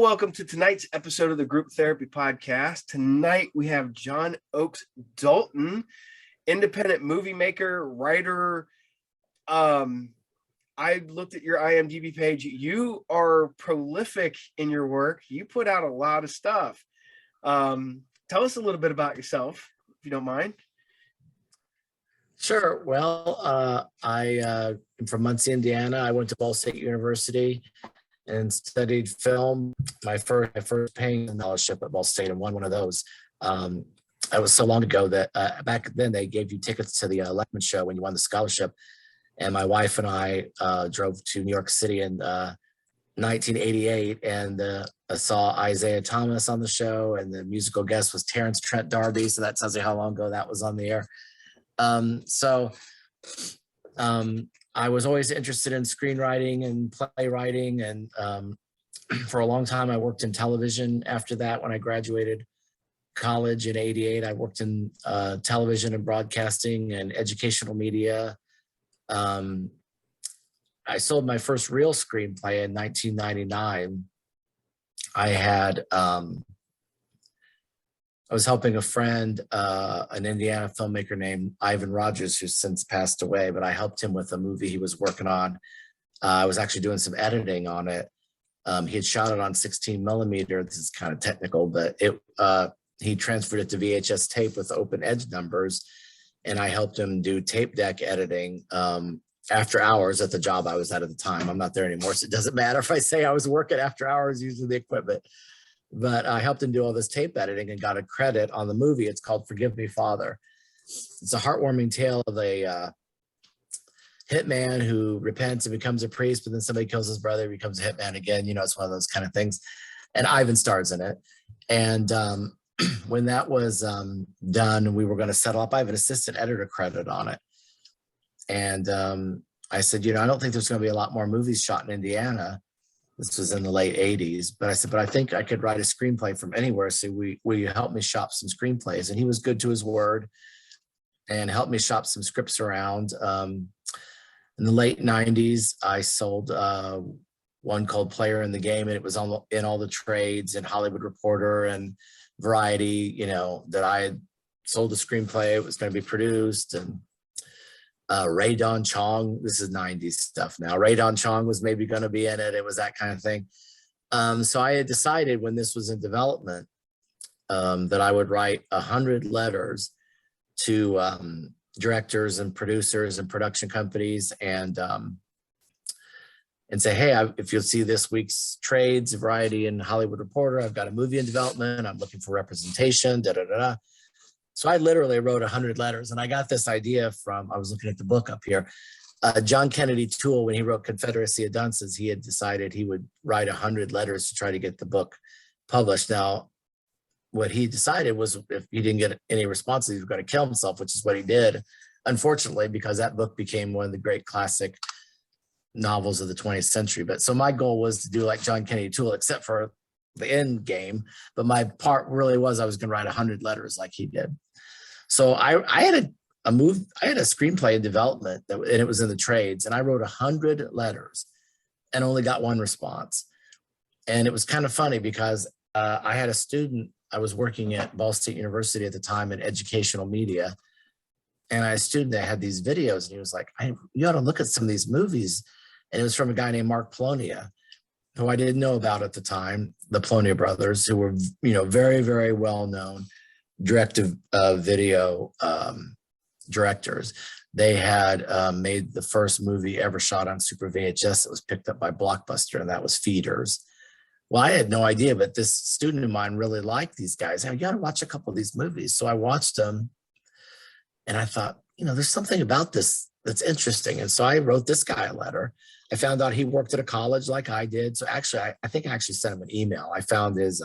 welcome to tonight's episode of the Group Therapy Podcast. Tonight we have John Oak Dalton, independent movie maker, writer. I looked at your IMDb page. You are prolific in your work. You put out a lot of stuff. Tell us a little bit about yourself, if you don't mind. Sure. Well, I am from Muncie, Indiana. I went to Ball State University and studied film. My first paying scholarship at Ball State, and won one of those. It was so long ago that back then they gave you tickets to the Letterman show when you won the scholarship. And my wife and I drove to New York City in 1988 and saw Isaiah Thomas on the show, and the musical guest was Terrence Trent D'Arby. So that tells you how long ago that was on the air. I was always interested in screenwriting and playwriting, and for a long time I worked in television. After that, when I graduated college in '88, I worked in television and broadcasting and educational media. I sold my first real screenplay in 1999. I was helping a friend, an Indiana filmmaker named Ivan Rogers, who's since passed away, but I helped him with a movie he was working on. I was actually doing some editing on it. He had shot it on 16 millimeter. This is kind of technical, but he transferred it to VHS tape with open edge numbers, and I helped him do tape deck editing after hours at the job I was at the time. I'm not there anymore, so it doesn't matter if I say I was working after hours using the equipment. But I helped him do all this tape editing and got a credit on the movie. It's called Forgive Me, Father. It's a heartwarming tale of a hitman who repents and becomes a priest, but then somebody kills his brother, becomes a hitman again. You know, it's one of those kind of things. And Ivan stars in it. And when that was done, we were going to settle up. I have an assistant editor credit on it. And I said, I don't think there's going to be a lot more movies shot in Indiana. This was in the late 80s, but I said, but I think I could write a screenplay from anywhere. So will you help me shop some screenplays? And he was good to his word and helped me shop some scripts around. In the late 90s, I sold one called Player in the Game, and it was in all the trades and Hollywood Reporter and Variety, that I had sold a screenplay. It was going to be produced, and Ray Don Chong, this is 90s stuff now. Ray Don Chong was maybe going to be in it. It was that kind of thing. So I had decided when this was in development that I would write 100 letters to directors and producers and production companies and say, hey, if you'll see this week's trades, Variety and Hollywood Reporter, I've got a movie in development. I'm looking for representation, da-da-da-da. So I literally wrote 100 letters, and I got this idea from, I was looking at the book up here. John Kennedy Toole, when he wrote Confederacy of Dunces, he had decided he would write 100 letters to try to get the book published. Now, what he decided was if he didn't get any responses, he was going to kill himself, which is what he did, unfortunately, because that book became one of the great classic novels of the 20th century. But so my goal was to do like John Kennedy Toole, except for the end game. But my part really was I was going to write 100 letters like he did. So I had a screenplay in development and it was in the trades, and I wrote 100 letters and only got one response. And it was kind of funny because I had a student, I was working at Ball State University at the time in educational media. And I had a student that had these videos, and he was like, you ought to look at some of these movies. And it was from a guy named Mark Polonia, who I didn't know about at the time, the Polonia brothers, who were, very, very well-known direct-to-video directors. They had made the first movie ever shot on Super VHS that was picked up by Blockbuster, and that was Feeders. Well, I had no idea, but this student of mine really liked these guys. You got to watch a couple of these movies. So I watched them, and I thought, there's something about this that's interesting. And so I wrote this guy a letter. I found out he worked at a college like I did. So actually, I think I actually sent him an email. I found his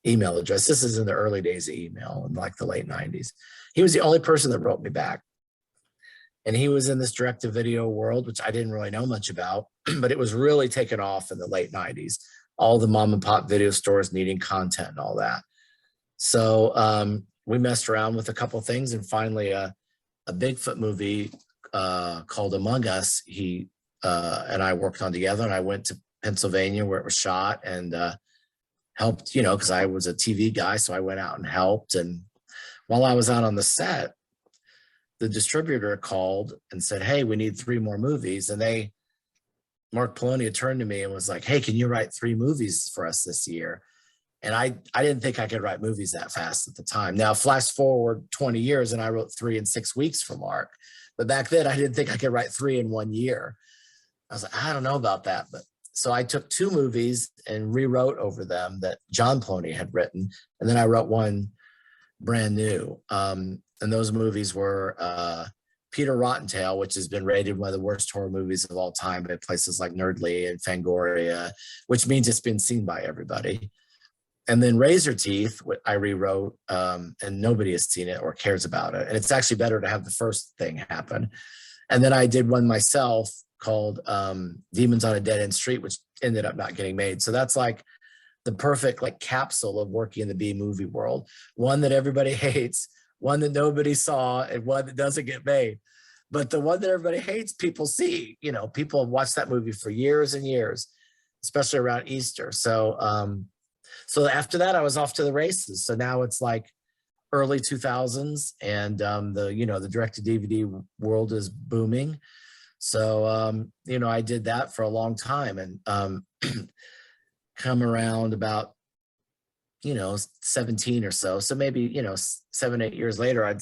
email address. This is in the early days of email in like the late 90s. He was the only person that wrote me back. And he was in this direct-to-video world, which I didn't really know much about, but it was really taken off in the late 90s. All the mom and pop video stores needing content and all that. So we messed around with a couple of things, and finally a Bigfoot movie called Among Us, he and I worked on together, and I went to Pennsylvania where it was shot, and helped, you know, because I was a TV guy, so I went out and helped. And while I was out on the set, the distributor called and said, "Hey, we need 3 more movies." And Mark Polonia turned to me and was like, "Hey, can you write 3 movies for us this year?" And I didn't think I could write movies that fast at the time. Now, flash forward 20 years and I wrote 3 in 6 weeks for Mark. But back then I didn't think I could write 3 in 1 year. I was like, I don't know about that. But so I took 2 movies and rewrote over them that John Polonia had written. And then I wrote one brand new. And those movies were Peter Rottentail, which has been rated one of the worst horror movies of all time by places like Nerdly and Fangoria, which means it's been seen by everybody. And then Razor Teeth, I rewrote, and nobody has seen it or cares about it. And it's actually better to have the first thing happen. And then I did one myself called Demons on a Dead End Street, which ended up not getting made. So that's like the perfect like capsule of working in the B movie world. One that everybody hates, one that nobody saw, and one that doesn't get made. But the one that everybody hates, people see. You know, people have watched that movie for years and years, especially around Easter. So after that, I was off to the races. So now it's like early 2000s, and the direct-to-DVD world is booming. So I did that for a long time, and come around about 17 or so. So maybe 7-8 years later, I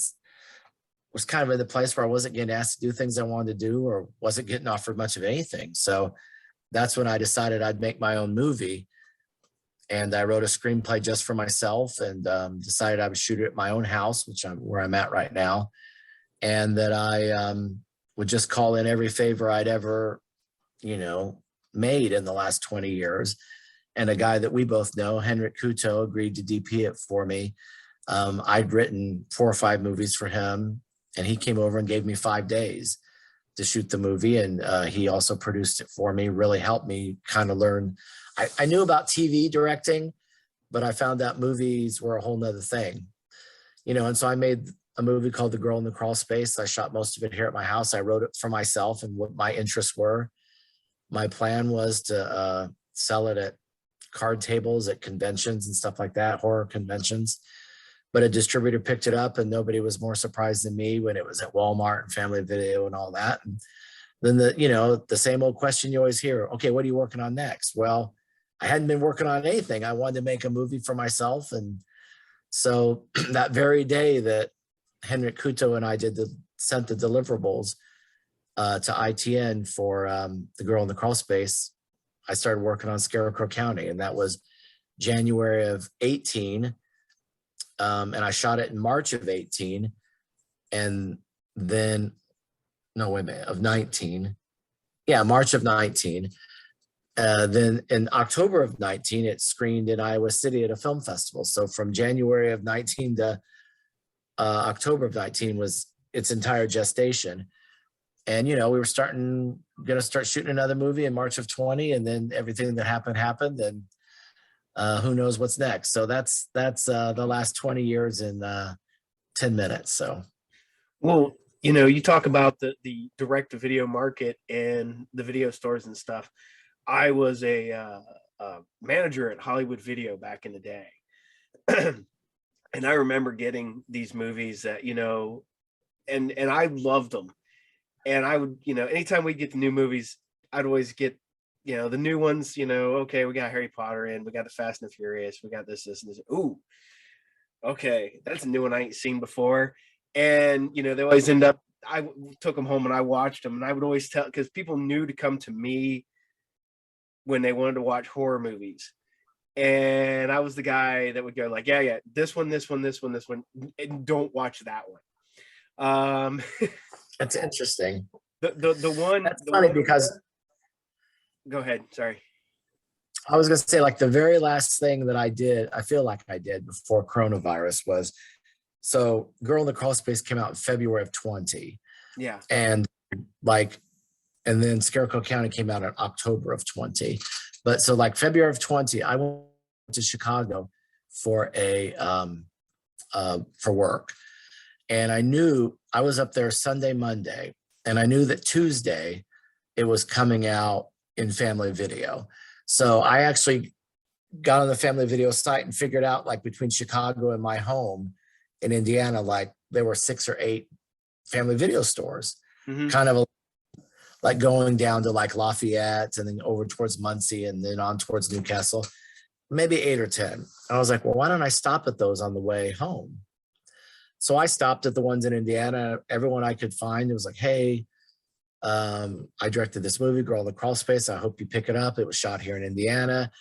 was kind of in the place where I wasn't getting asked to do things I wanted to do, or wasn't getting offered much of anything. So that's when I decided I'd make my own movie. And I wrote a screenplay just for myself, and decided I would shoot it at my own house, where I'm at right now. And that I would just call in every favor I'd ever, made in the last 20 years. And a guy that we both know, Henrik Kuto, agreed to DP it for me. I'd written 4 or 5 movies for him, and he came over and gave me 5 days to shoot the movie. And he also produced it for me, really helped me kind of learn. I knew about TV directing, but I found out movies were a whole nother thing, and so I made a movie called The Girl in the Crawl Space. I shot most of it here at my house. I wrote it for myself and what my interests were. My plan was to sell it at card tables, at conventions and stuff like that, horror conventions. But a distributor picked it up, and nobody was more surprised than me when it was at Walmart and Family Video and all that. And then the same old question you always hear, okay, what are you working on next? Well, I hadn't been working on anything. I wanted to make a movie for myself. And so that very day that Henrik Kuto and I sent the deliverables to ITN for The Girl in the Crawl Space, I started working on Scarecrow County, and that was January of 18. And I shot it in March of 18. And then, no, wait a minute, of 19. Yeah, March of 19. Then in October of 19, it screened in Iowa City at a film festival. So from January of 19 to October of 19 was its entire gestation. And, we were going to start shooting another movie in March of 20, and then everything that happened. And who knows what's next. So that's the last 20 years in 10 minutes. So. Well, you talk about the direct-to-video market and the video stores and stuff. I was a manager at Hollywood Video back in the day. And I remember getting these movies that, and I loved them. And I would, anytime we get the new movies, I'd always get, the new ones, okay, we got Harry Potter in, we got the Fast and the Furious, we got this, and this. Ooh, okay, that's a new one I ain't seen before. And, they always end up, I took them home and I watched them, and I would always tell, because people knew to come to me when they wanted to watch horror movies. And I was the guy that would go like, yeah, this one, and don't watch that one. That's interesting. The one that's funny because go ahead. Sorry. I was going to say, like, the very last thing that I did, I feel like I did before coronavirus was, so Girl in the Crawl Space came out in February of 20. Yeah. And then Scarecrow County came out in October of 20. But so like February of 20, I went to Chicago for for work. And I knew I was up there Sunday, Monday, and I knew that Tuesday it was coming out in Family Video. So I actually got on the family video site and figured out, like, between Chicago and my home in Indiana, like there were 6 or 8 family video stores, kind of like going down to like Lafayette and then over towards Muncie and then on towards Newcastle, maybe 8 or 10. And I was like, well, why don't I stop at those on the way home? So I stopped at the ones in Indiana. Everyone I could find, it was like, hey, I directed this movie, Girl in the Crawl Space. I hope you pick it up. It was shot here in Indiana.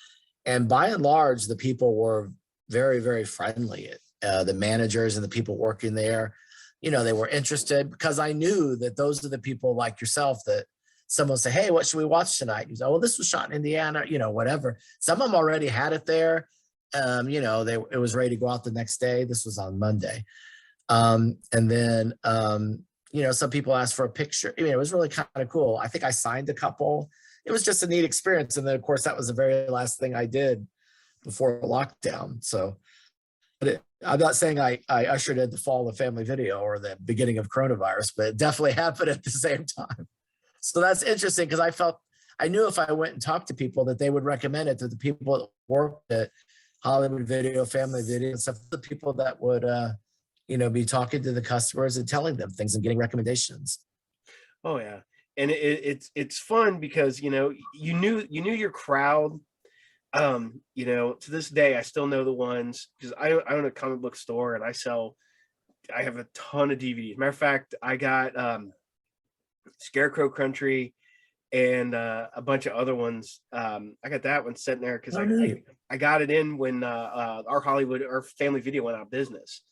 And by and large, the people were very, very friendly. The managers and the people working there, you know, they were interested, because I knew that those are the people like yourself that someone say, hey, what should we watch tonight? You say, oh, well, this was shot in Indiana, you know, whatever. Some of them already had it there. You know, it was ready to go out the next day. This was on Monday. And then, you know, some people asked for a picture. I mean, it was really kind of cool. I think I signed a couple. It was just a neat experience. And then, of course, that was the very last thing I did before lockdown. So, but I'm not saying I ushered in the fall of family video or the beginning of coronavirus, but it definitely happened at the same time. So that's interesting, because I knew if I went and talked to people that they would recommend it to the people that worked at Hollywood Video, Family Video, and stuff, the people that would, you know, be talking to the customers and telling them things and getting recommendations. Oh yeah. And it's fun because, you know, you knew your crowd. You know, to this day, I still know the ones, because I own a comic book store and I have a ton of DVDs. Matter of fact, I got Scarecrow Country and a bunch of other ones. I got that one sitting there because I got it in when our family video went out of business.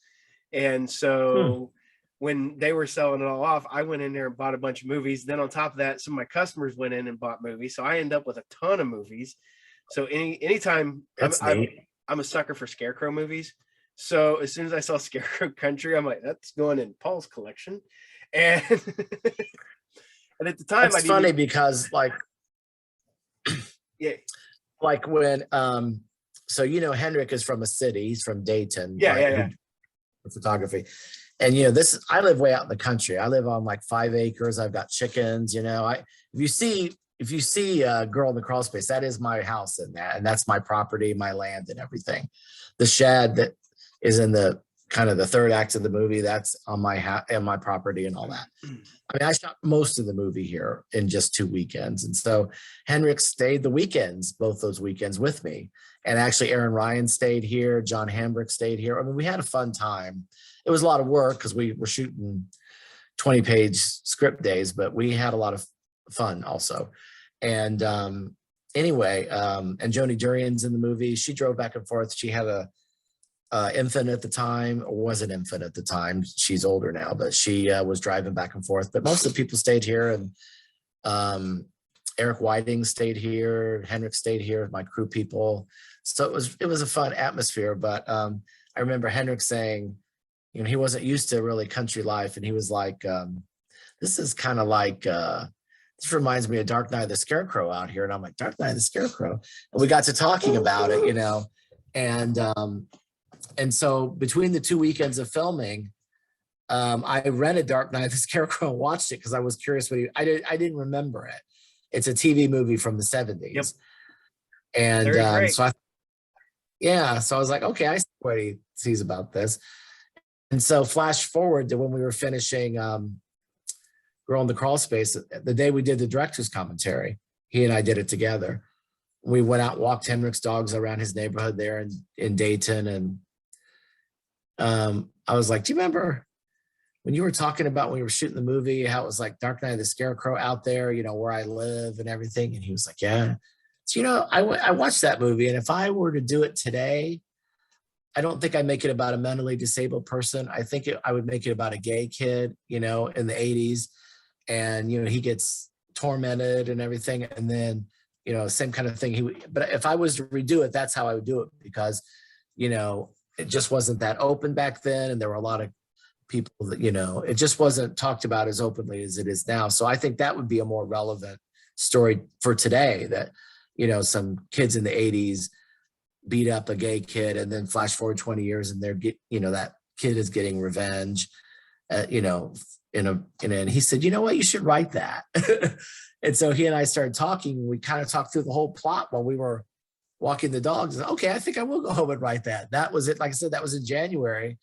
And so when they were selling it all off, I went in there and bought a bunch of movies. Then on top of that, some of my customers went in and bought movies. So I end up with a ton of movies. So anytime I'm a sucker for Scarecrow movies. So as soon as I saw Scarecrow Country, I'm like, that's going in Paul's collection. And and at the time, it's funny because, like, yeah, like when so, you know, Henrik is from a city. He's from Dayton. Yeah. Photography. And, you know, I live way out in the country. I live on like 5 acres. I've got chickens, you know. If you see Girl in the Crawl Space, that is my house in that, and that's my property, my land, and everything. The shed that is in the kind of the third act of the movie, that's on my property and all that. I mean, I shot most of the movie here in just 2 weekends, and so Henrik stayed the weekends, both those weekends, with me. And actually, Aaron Ryan stayed here. John Hambrick stayed here. I mean, we had a fun time. It was a lot of work because we were shooting 20-page script days, but we had a lot of fun also. And anyway, and Joni Durian's in the movie. She drove back and forth. She had a infant at the time, or was an infant at the time. She's older now, but she was driving back and forth. But most of the people stayed here, and Eric Whiting stayed here. Henrik stayed here, my crew people. So it was a fun atmosphere. But I remember Henrik saying, you know, he wasn't used to really country life, and he was like, this is kind of like this reminds me of Dark Knight of the Scarecrow out here. And I'm like, Dark Knight of the Scarecrow. And we got to talking about it, you know. And so between the 2 weekends of filming, I rented Dark Knight of the Scarecrow and watched it because I was curious I didn't remember it. It's a TV movie from the 70s. Yep. And so I was like, okay, I see what he sees about this. And so flash forward to when we were finishing Girl in the Crawl Space, the day we did the director's commentary, he and I did it together. We went out, walked Henrik's dogs around his neighborhood there in Dayton. And I was like, do you remember when you were talking about when you were shooting the movie, how it was like Dark Knight of the Scarecrow out there, you know, where I live and everything? And he was like, yeah. So, you know, I watched that movie, and if I were to do it today, I don't think I'd make it about a mentally disabled person. I think I would make it about a gay kid, you know, in the 80s. And, you know, he gets tormented and everything. And then, you know, same kind of thing. But if I was to redo it, that's how I would do it, because, you know, it just wasn't that open back then. And there were a lot of people that, you know, it just wasn't talked about as openly as it is now. So I think that would be a more relevant story for today, that, you know, some kids in the 80s beat up a gay kid, and then flash forward 20 years and that kid is getting revenge, you know, and he said, you know what, you should write that. And so he and I started talking. We kind of talked through the whole plot while we were walking the dogs. Okay, I think I will go home and write that. That was it. Like I said, that was in January.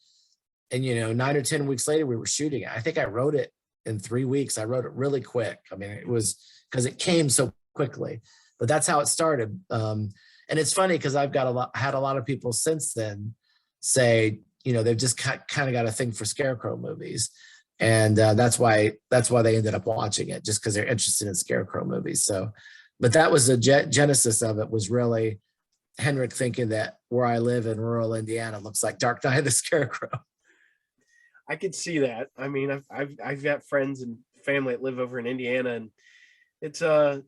And, 9 or 10 weeks later, we were shooting it. I think I wrote it in 3 weeks. I wrote it really quick. I mean, it was because it came so quickly, but that's how it started. And it's funny because I've had a lot of people since then say, they've just kind of got a thing for Scarecrow movies. And that's why they ended up watching it, just because they're interested in Scarecrow movies. So, but that was the genesis of it, was really Henrik thinking that where I live in rural Indiana looks like Dark Knight of the Scarecrow. I could see that. I mean, I've got friends and family that live over in Indiana, and it's and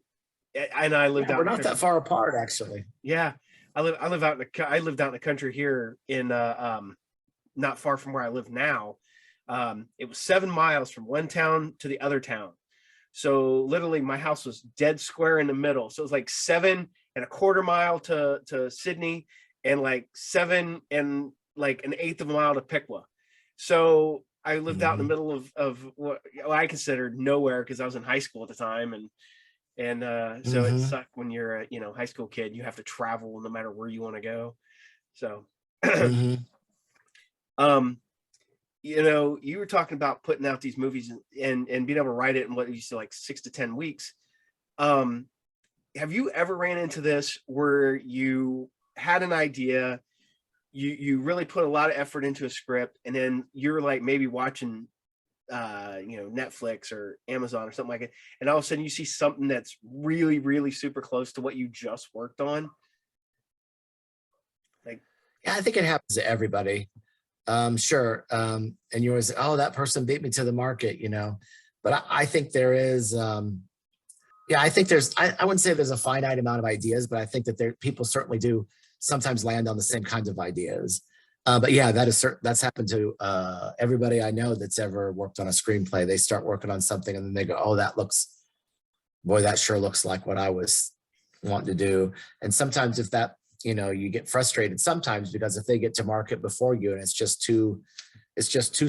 I lived out. We're not that far apart, actually. Yeah, I lived out in the country here in not far from where I live now. It was 7 miles from one town to the other town. So literally my house was dead square in the middle. So it was like 7.25 miles to Sydney, and like 7 and like 1/8 of a mile to Piqua. So I lived out in the middle of what I considered nowhere, because I was in high school at the time. And so it sucked when you're a high school kid. You have to travel no matter where you want to go. So you were talking about putting out these movies and being able to write it in what you said, like 6 to 10 weeks. Have you ever ran into this where you had an idea, you really put a lot of effort into a script, and then you're like maybe watching Netflix or Amazon or something like it, and all of a sudden you see something that's really, really super close to what you just worked on? Like, yeah, I think it happens to everybody. Sure. And you always say, oh, that person beat me to the market, but I think there is, I think there's, I wouldn't say there's a finite amount of ideas, but I think that people certainly do sometimes land on the same kinds of ideas. But yeah, that's happened to everybody I know that's ever worked on a screenplay. They start working on something and then they go, oh, that sure looks like what I was wanting to do. And sometimes if that, you get frustrated sometimes, because if they get to market before you and it's just too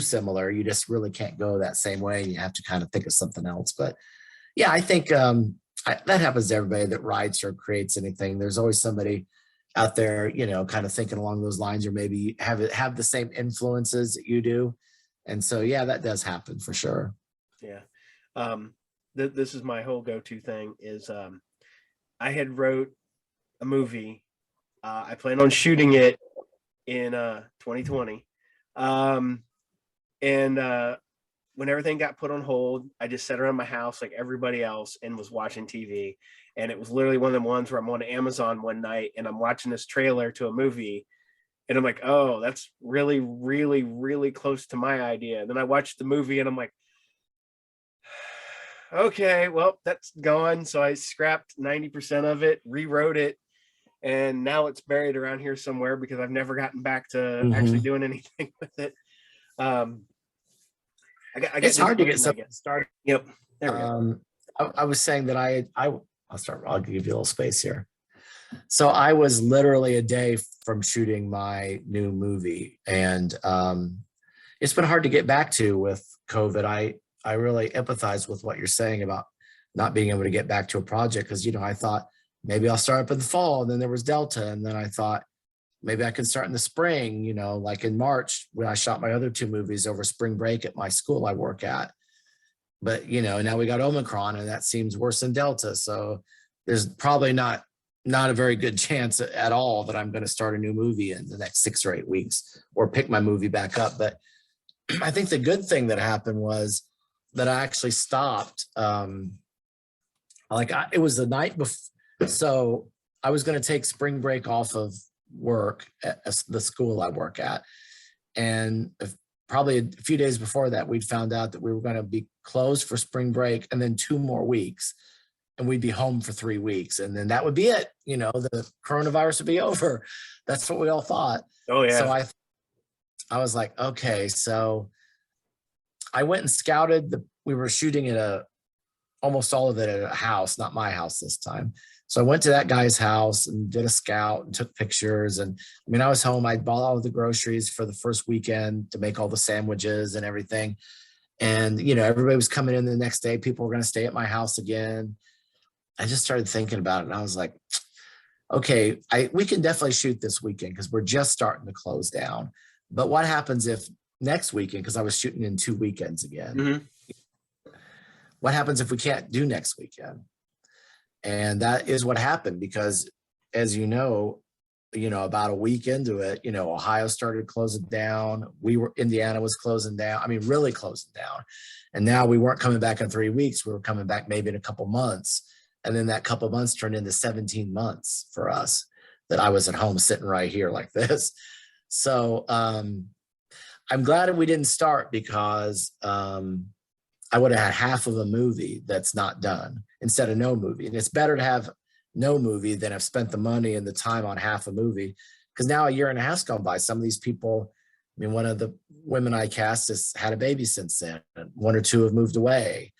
similar, you just really can't go that same way. You have to kind of think of something else. But yeah, I think that happens to everybody that writes or creates anything. There's always somebody out there, kind of thinking along those lines, or maybe have the same influences that you do. And so, yeah, that does happen for sure. Yeah. This is my whole go-to thing is I had wrote a movie. I plan on shooting it in 2020. And when everything got put on hold, I just sat around my house like everybody else and was watching TV. And it was literally one of them ones where I'm on Amazon one night and I'm watching this trailer to a movie. And I'm like, oh, that's really, really, really close to my idea. And then I watched the movie and I'm like, okay, well, that's gone. So I scrapped 90% of it, rewrote it, and now it's buried around here somewhere because I've never gotten back to actually doing anything with it. It's hard to get something started. Yep. There we go. I was saying that I'll give you a little space here. So I was literally a day from shooting my new movie, and it's been hard to get back to with COVID. I really empathize with what you're saying about not being able to get back to a project, because I thought maybe I'll start up in the fall, and then there was Delta, and then I thought maybe I can start in the spring, like in March when I shot my other 2 movies over spring break at my school I work at. But now we got Omicron, and that seems worse than Delta, so there's probably not a very good chance at all that I'm going to start a new movie in the next 6 or 8 weeks or pick my movie back up. But I think the good thing that happened was that I actually stopped. It was the night before, so I was going to take spring break off of work at the school I work at, and probably a few days before that, we'd found out that we were going to be closed for spring break and then 2 more weeks, and we'd be home for 3 weeks, and then that would be it. The coronavirus would be over. That's what we all thought. Oh yeah. So I was like, okay, so I went and scouted. We were shooting at almost all of it at a house, not my house this time. So I went to that guy's house and did a scout and took pictures. And I was home. I bought all of the groceries for the first weekend to make all the sandwiches and everything. And, you know, everybody was coming in the next day. People were going to stay at my house again. I just started thinking about it, and I was like, okay, we can definitely shoot this weekend because we're just starting to close down. But what happens if next weekend, because I was shooting in 2 weekends again, Mm-hmm. what happens if we can't do next weekend? And that is what happened, because as you know, about a week into it, Ohio started closing down. Indiana was closing down. I mean, really closing down. And now we weren't coming back in 3 weeks. We were coming back maybe in a couple months. And then that couple months turned into 17 months for us that I was at home sitting right here like this. So I'm glad we didn't start, because I would have had half of a movie that's not done instead of no movie. And it's better to have no movie than have spent the money and the time on half a movie, because now a year and a half's gone by. Some of these people, I mean, one of the women I cast has had a baby since then, and 1 or 2 have moved away.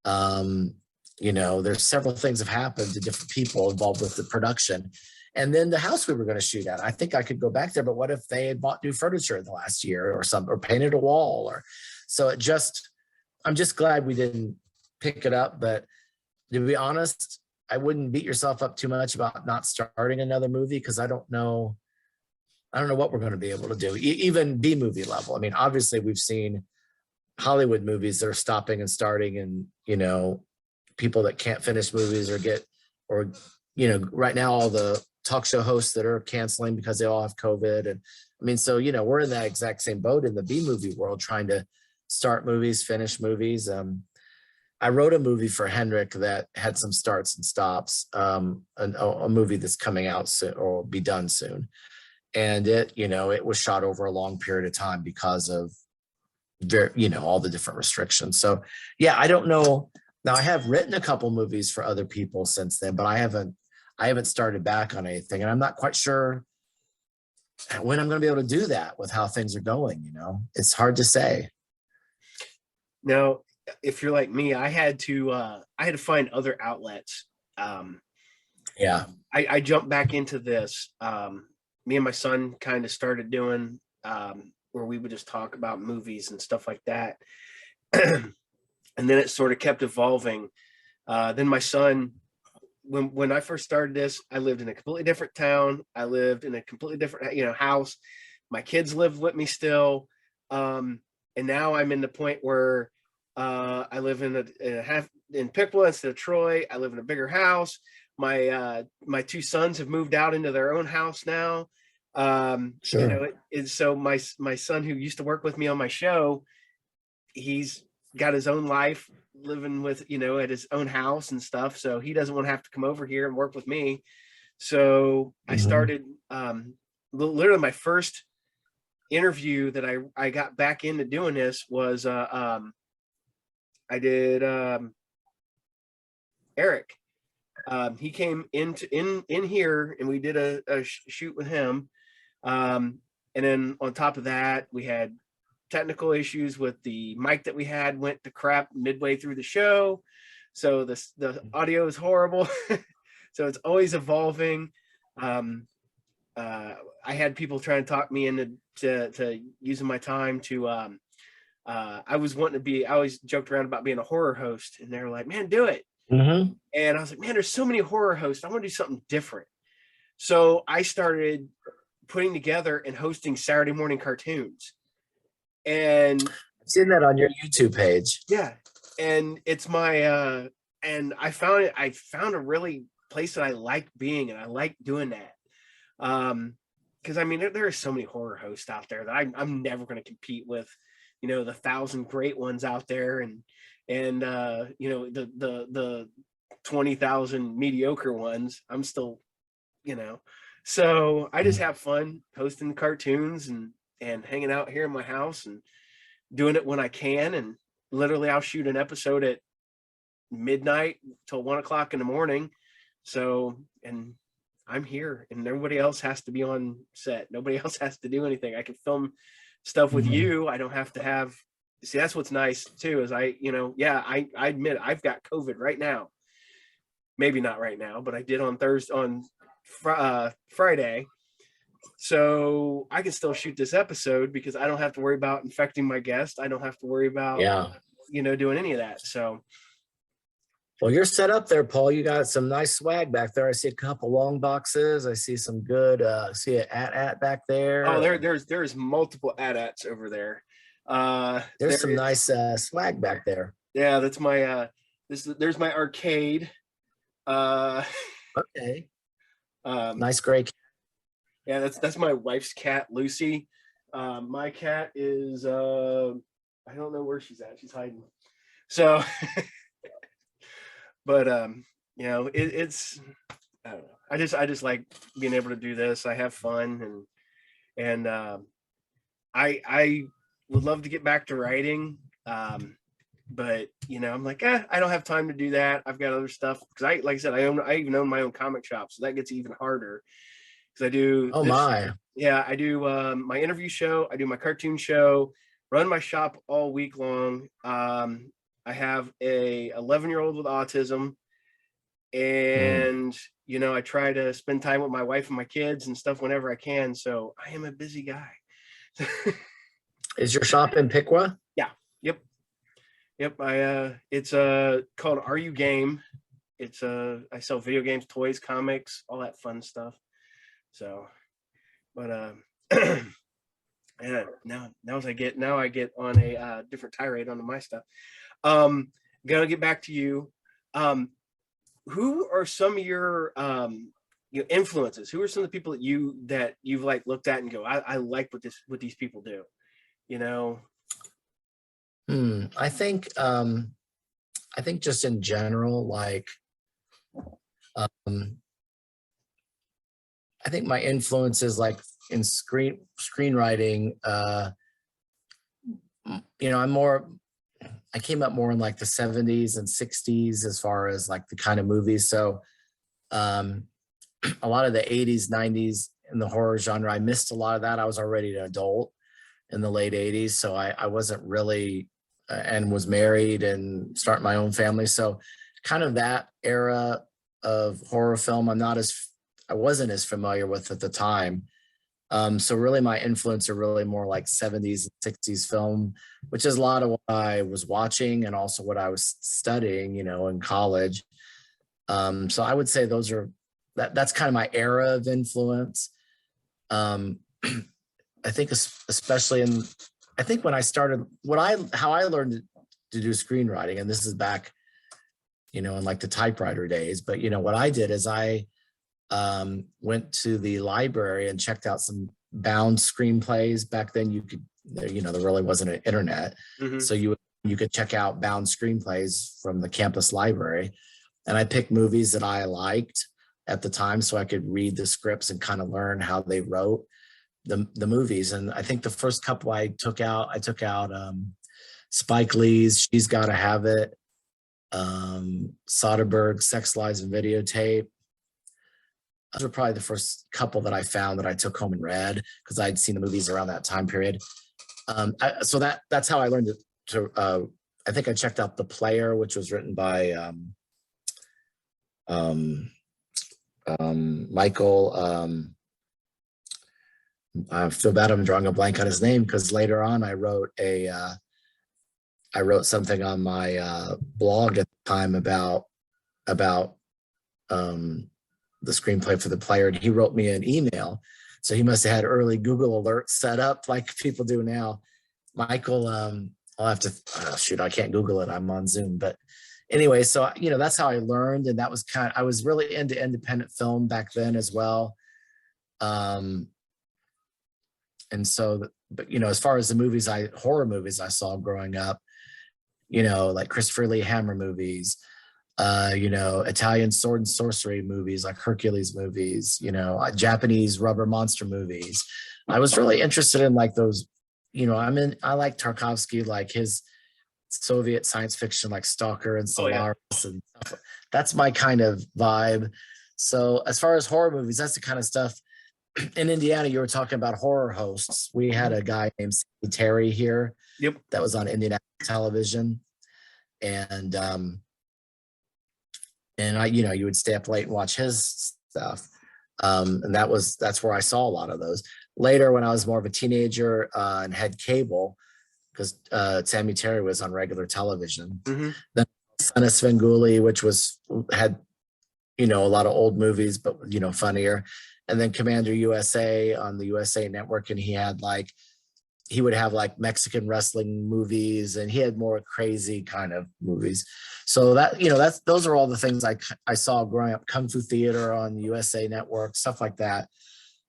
There's several things have happened to different people involved with the production. And then the house we were going to shoot at, I think I could go back there, but what if they had bought new furniture in the last year or painted a wall? So I'm just glad we didn't pick it up. But to be honest, I wouldn't beat yourself up too much about not starting another movie, because I don't know what we're going to be able to do, even B movie level. I mean, obviously we've seen Hollywood movies that are stopping and starting, and, people that can't finish movies right now, all the talk show hosts that are canceling because they all have COVID. And I mean, so, we're in that exact same boat in the B movie world, trying to start movies, finish movies. I wrote a movie for Henrik that had some starts and stops, a movie that's coming out soon or will be done soon. And it was shot over a long period of time because of all the different restrictions. So yeah, I don't know. Now I have written a couple movies for other people since then, but I haven't started back on anything. And I'm not quite sure when I'm going to be able to do that with how things are going. It's hard to say. Now, if you're like me, I had to find other outlets. Yeah. I jumped back into this. Me and my son kind of started doing where we would just talk about movies and stuff like that. And then it sort of kept evolving. Then my son, when I first started this, I lived in a completely different town. I lived in a completely different, house. My kids lived with me still. And now I'm in the point where I live in Piqua instead of Troy. I live in a bigger house. My 2 sons have moved out into their own house now. Sure. So my son, who used to work with me on my show, he's got his own life, living with, at his own house and stuff. So he doesn't want to have to come over here and work with me. So I started, literally my first interview that I got back into doing this was, I did, Eric. He came in here, and we did a shoot with him. And then on top of that, we had technical issues with the mic that we had went to crap midway through the show. So the audio is horrible. So it's always evolving. I had people trying to talk me into to using my time to, I always joked around about being a horror host, and they were like, man, do it. And I was like, man, there's so many horror hosts. I want to do something different. So I started putting together and hosting Saturday morning cartoons. And I've seen that on your YouTube page. Yeah. And it's my, and I found a really place that I like being, and I like doing that. Because I mean, there are so many horror hosts out there that I'm never going to compete with, the 1,000 great ones out there, and the 20,000 mediocre ones. I'm still, so I just have fun hosting cartoons and hanging out here in my house and doing it when I can. And literally I'll shoot an episode at midnight till 1 o'clock in the morning. So, and I'm here, and everybody else has to be on set. Nobody else has to do anything. I can film stuff with you. I don't have to have, see, that's what's nice too, is I admit I've got COVID right now. Maybe not right now, but I did on Friday. So I can still shoot this episode because I don't have to worry about infecting my guest. I don't have to worry about, Yeah. doing any of that. So, Well, you're set up there, Paul. You got some nice swag back there. I see a couple long boxes. I see some good, see an at back oh, there. there's multiple AT-ATs over there. There's some nice swag back there. Yeah, that's my, there's my arcade. Uh, Okay. um, Nice gray cat. yeah, that's my wife's cat, Lucy. My cat is, I don't know where she's at. She's hiding. So, but it's I don't know. I just like being able to do this. I have fun, and I would love to get back to writing. But I'm like, I don't have time to do that. I've got other stuff because like I said, I even own my own comic shop, so that gets even harder because I do. Oh my. Yeah, I do my interview show. I do my cartoon show. Run my shop all week long. I have a 11-year-old with autism, and I try to spend time with my wife and my kids and stuff whenever I can. So I am a busy guy. Is your shop in Piqua? Yeah. Yep. It's called Are You Game? It's I sell video games, toys, comics, all that fun stuff. So, but yeah, now I get on a different tirade onto my stuff. Gonna get back to you. Who are some of your influences? Who are some of the people that you've like looked at and go, I like what these people do, I think just in general, like I think my influences like in screenwriting, I came up more in like the 70s and 60s as far as like the kind of movies. So a lot of the 80s, 90s in the horror genre, I missed a lot of that. I was already an adult in the late 80s. So I wasn't really, and was married and starting my own family. So kind of that era of horror film, I wasn't as familiar with at the time. So really my influence are really more like 70s and 60s film, which is a lot of what I was watching and also what I was studying, in college. So I would say that's kind of my era of influence. I think especially I think when I started, how I learned to do screenwriting, and this is back, in like the typewriter days, but what I did is I went to the library and checked out some bound screenplays. Back then you could, there really wasn't an internet. Mm-hmm. So you could check out bound screenplays from the campus library. And I picked movies that I liked at the time so I could read the scripts and kind of learn how they wrote the movies. And I think the first couple I took out Spike Lee's She's Gotta Have It, Soderbergh's Sex, Lies, and Videotape. Those were probably the first couple that I found that I took home and read because I'd seen the movies around that time period. So that's how I learned to I think I checked out The Player, which was written by Michael. I feel bad I'm drawing a blank on his name because later on I wrote something on my blog at the time about the screenplay for The Player, and he wrote me an email. So he must have had early Google alerts set up like people do now. Michael, I'll have to, shoot, I can't Google it. I'm on Zoom. But anyway, so, that's how I learned. And that was I was really into independent film back then as well. And so, but, as far as the horror movies I saw growing up, like Christopher Lee Hammer movies, Italian sword and sorcery movies like Hercules movies, Japanese rubber monster movies. I was really interested in like those, I like Tarkovsky, like his Soviet science fiction, like Stalker and Solaris and stuff. That's my kind of vibe. So as far as horror movies, that's the kind of stuff. In Indiana, you were talking about horror hosts. We had a guy named Terry here. Yep. That was on Indiana television. And I, you would stay up late and watch his stuff. And that's where I saw a lot of those. Later, when I was more of a teenager and had cable, because Sammy Terry was on regular television. Mm-hmm. Then Son of Svengoolie, which had a lot of old movies, but funnier. And then Commander USA on the USA Network, and he would have like Mexican wrestling movies, and he had more crazy kind of movies. So those are all the things I saw growing up. Kung Fu Theater on the USA Network, stuff like that.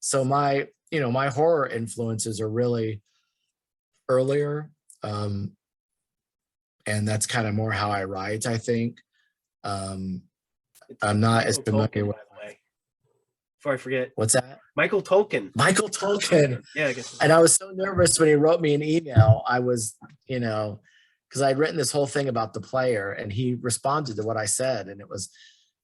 So my horror influences are really earlier, and that's kind of more how I write, I think. I'm not as familiar with. By the way, before I forget, What's that? Michael Tolkien. Michael Tolkien. Yeah, I guess. And I was so nervous when he wrote me an email. I was, because I'd written this whole thing about the player, and he responded to what I said, and it was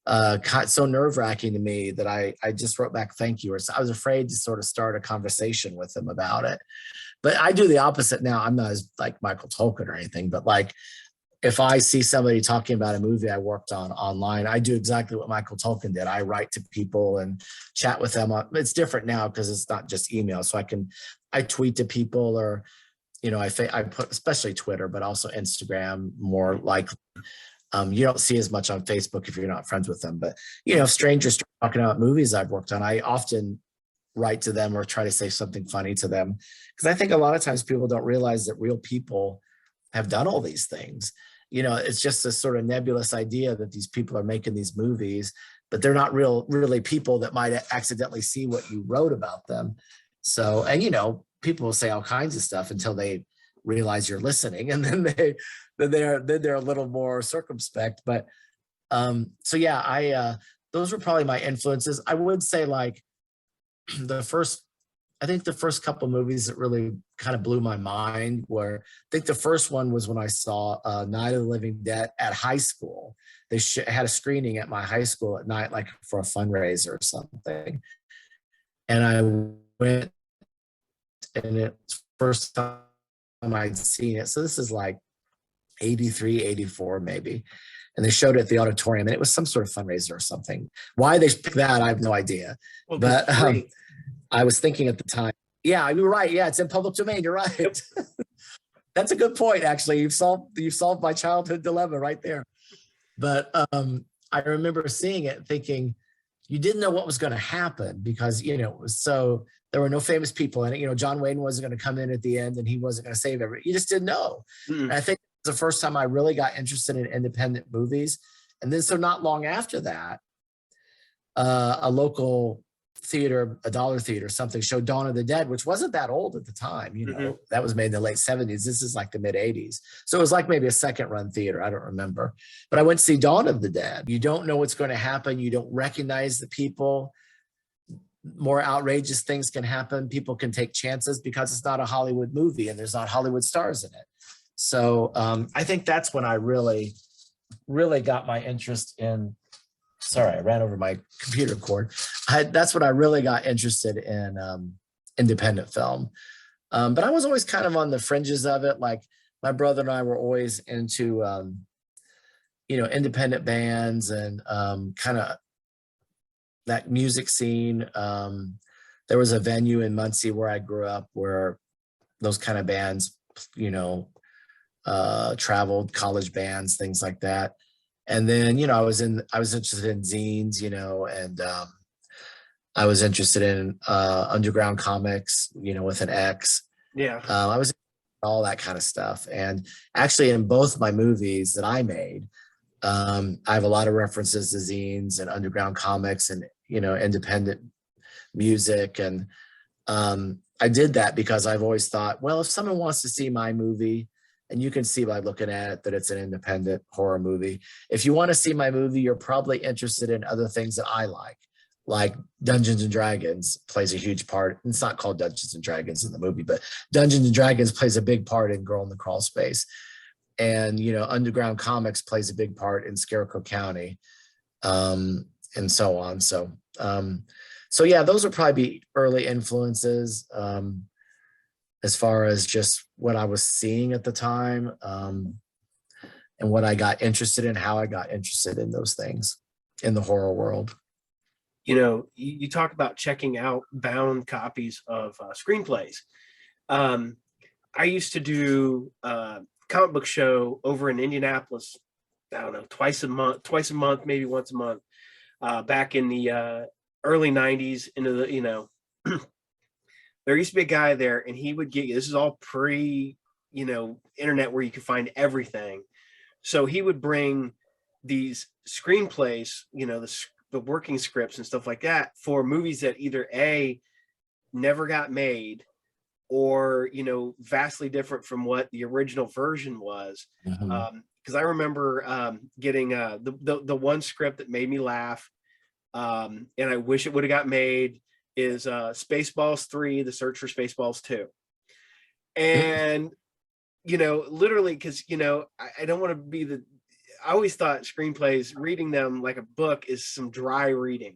so nerve-wracking to me that I just wrote back thank you. Or I was afraid to sort of start a conversation with him about it. But I do the opposite now. I'm not as like Michael Tolkien or anything, but like if I see somebody talking about a movie I worked on online, I do exactly what Michael Tolkien did. I write to people and chat with them. It's different now because it's not just email. So I tweet to people, or, I put, especially Twitter, but also Instagram more likely. You don't see as much on Facebook if you're not friends with them, but if strangers start talking about movies I've worked on, I often write to them or try to say something funny to them. Because I think a lot of times people don't realize that real people have done all these things. It's just this sort of nebulous idea that these people are making these movies, but they're not really people that might accidentally see what you wrote about them. So, and people will say all kinds of stuff until they realize you're listening, and then they're a little more circumspect. But so yeah, those were probably my influences. I would say like the first couple movies that really kind of blew my mind were, I think the first one was when I saw Night of the Living Dead at high school. They had a screening at my high school at night, like for a fundraiser or something. And I went, and it's first time I'd seen it. So this is like 83, 84 maybe. And they showed it at the auditorium, and it was some sort of fundraiser or something. Why they picked that, I have no idea. Well, but I was thinking at the time, yeah, you're right. Yeah, it's in public domain. You're right. Yep. That's a good point, actually. You've solved my childhood dilemma right there. But I remember seeing it and thinking, you didn't know what was going to happen because, so there were no famous people in it. John Wayne wasn't going to come in at the end and he wasn't going to save everything. You just didn't know. Mm-hmm. And I think it was the first time I really got interested in independent movies. And then so not long after that, a local theater, a dollar theater, something showed Dawn of the Dead, which wasn't that old at the time. Mm-hmm. That was made in the late 70s. This is like the mid 80s. So it was like maybe a second run theater. I don't remember, but I went to see Dawn of the Dead. You don't know what's going to happen. You don't recognize the people. More outrageous things can happen. People can take chances because it's not a Hollywood movie and there's not Hollywood stars in it. So I think that's when I really got my interest in. Sorry, I ran over my computer cord. That's when I really got interested in independent film. But I was always kind of on the fringes of it. Like my brother and I were always into, independent bands and kind of that music scene. There was a venue in Muncie where I grew up where those kind of bands, traveled, college bands, things like that. And then, I was interested in zines, and I was interested in underground comics, with an X. Yeah. I was all that kind of stuff. And actually in both my movies that I made, I have a lot of references to zines and underground comics and, independent music. And I did that because I've always thought, well, if someone wants to see my movie, and you can see by looking at it that it's an independent horror movie. If you want to see my movie, you're probably interested in other things that I like Dungeons and Dragons plays a huge part. It's not called Dungeons and Dragons in the movie, but Dungeons and Dragons plays a big part in Girl in the Crawl Space. And, underground comics plays a big part in Scarecrow County, and so on. So yeah, those would probably be early influences. As far as just what I was seeing at the time, and what I got interested in, how I got interested in those things in the horror world. you talk about checking out bound copies of screenplays. Um, I used to do comic book show over in Indianapolis. I don't know, twice a month, maybe once a month. Back in the early '90s, into the there used to be a guy there, and he would get, this is all pre internet where you could find everything. So he would bring these screenplays, the working scripts and stuff like that for movies that either A, never got made, or vastly different from what the original version was. Because I remember getting the one script that made me laugh, and I wish it would have got made, is Spaceballs 3, The Search for Spaceballs 2. And literally, because I don't want to be I always thought screenplays, reading them like a book, is some dry reading,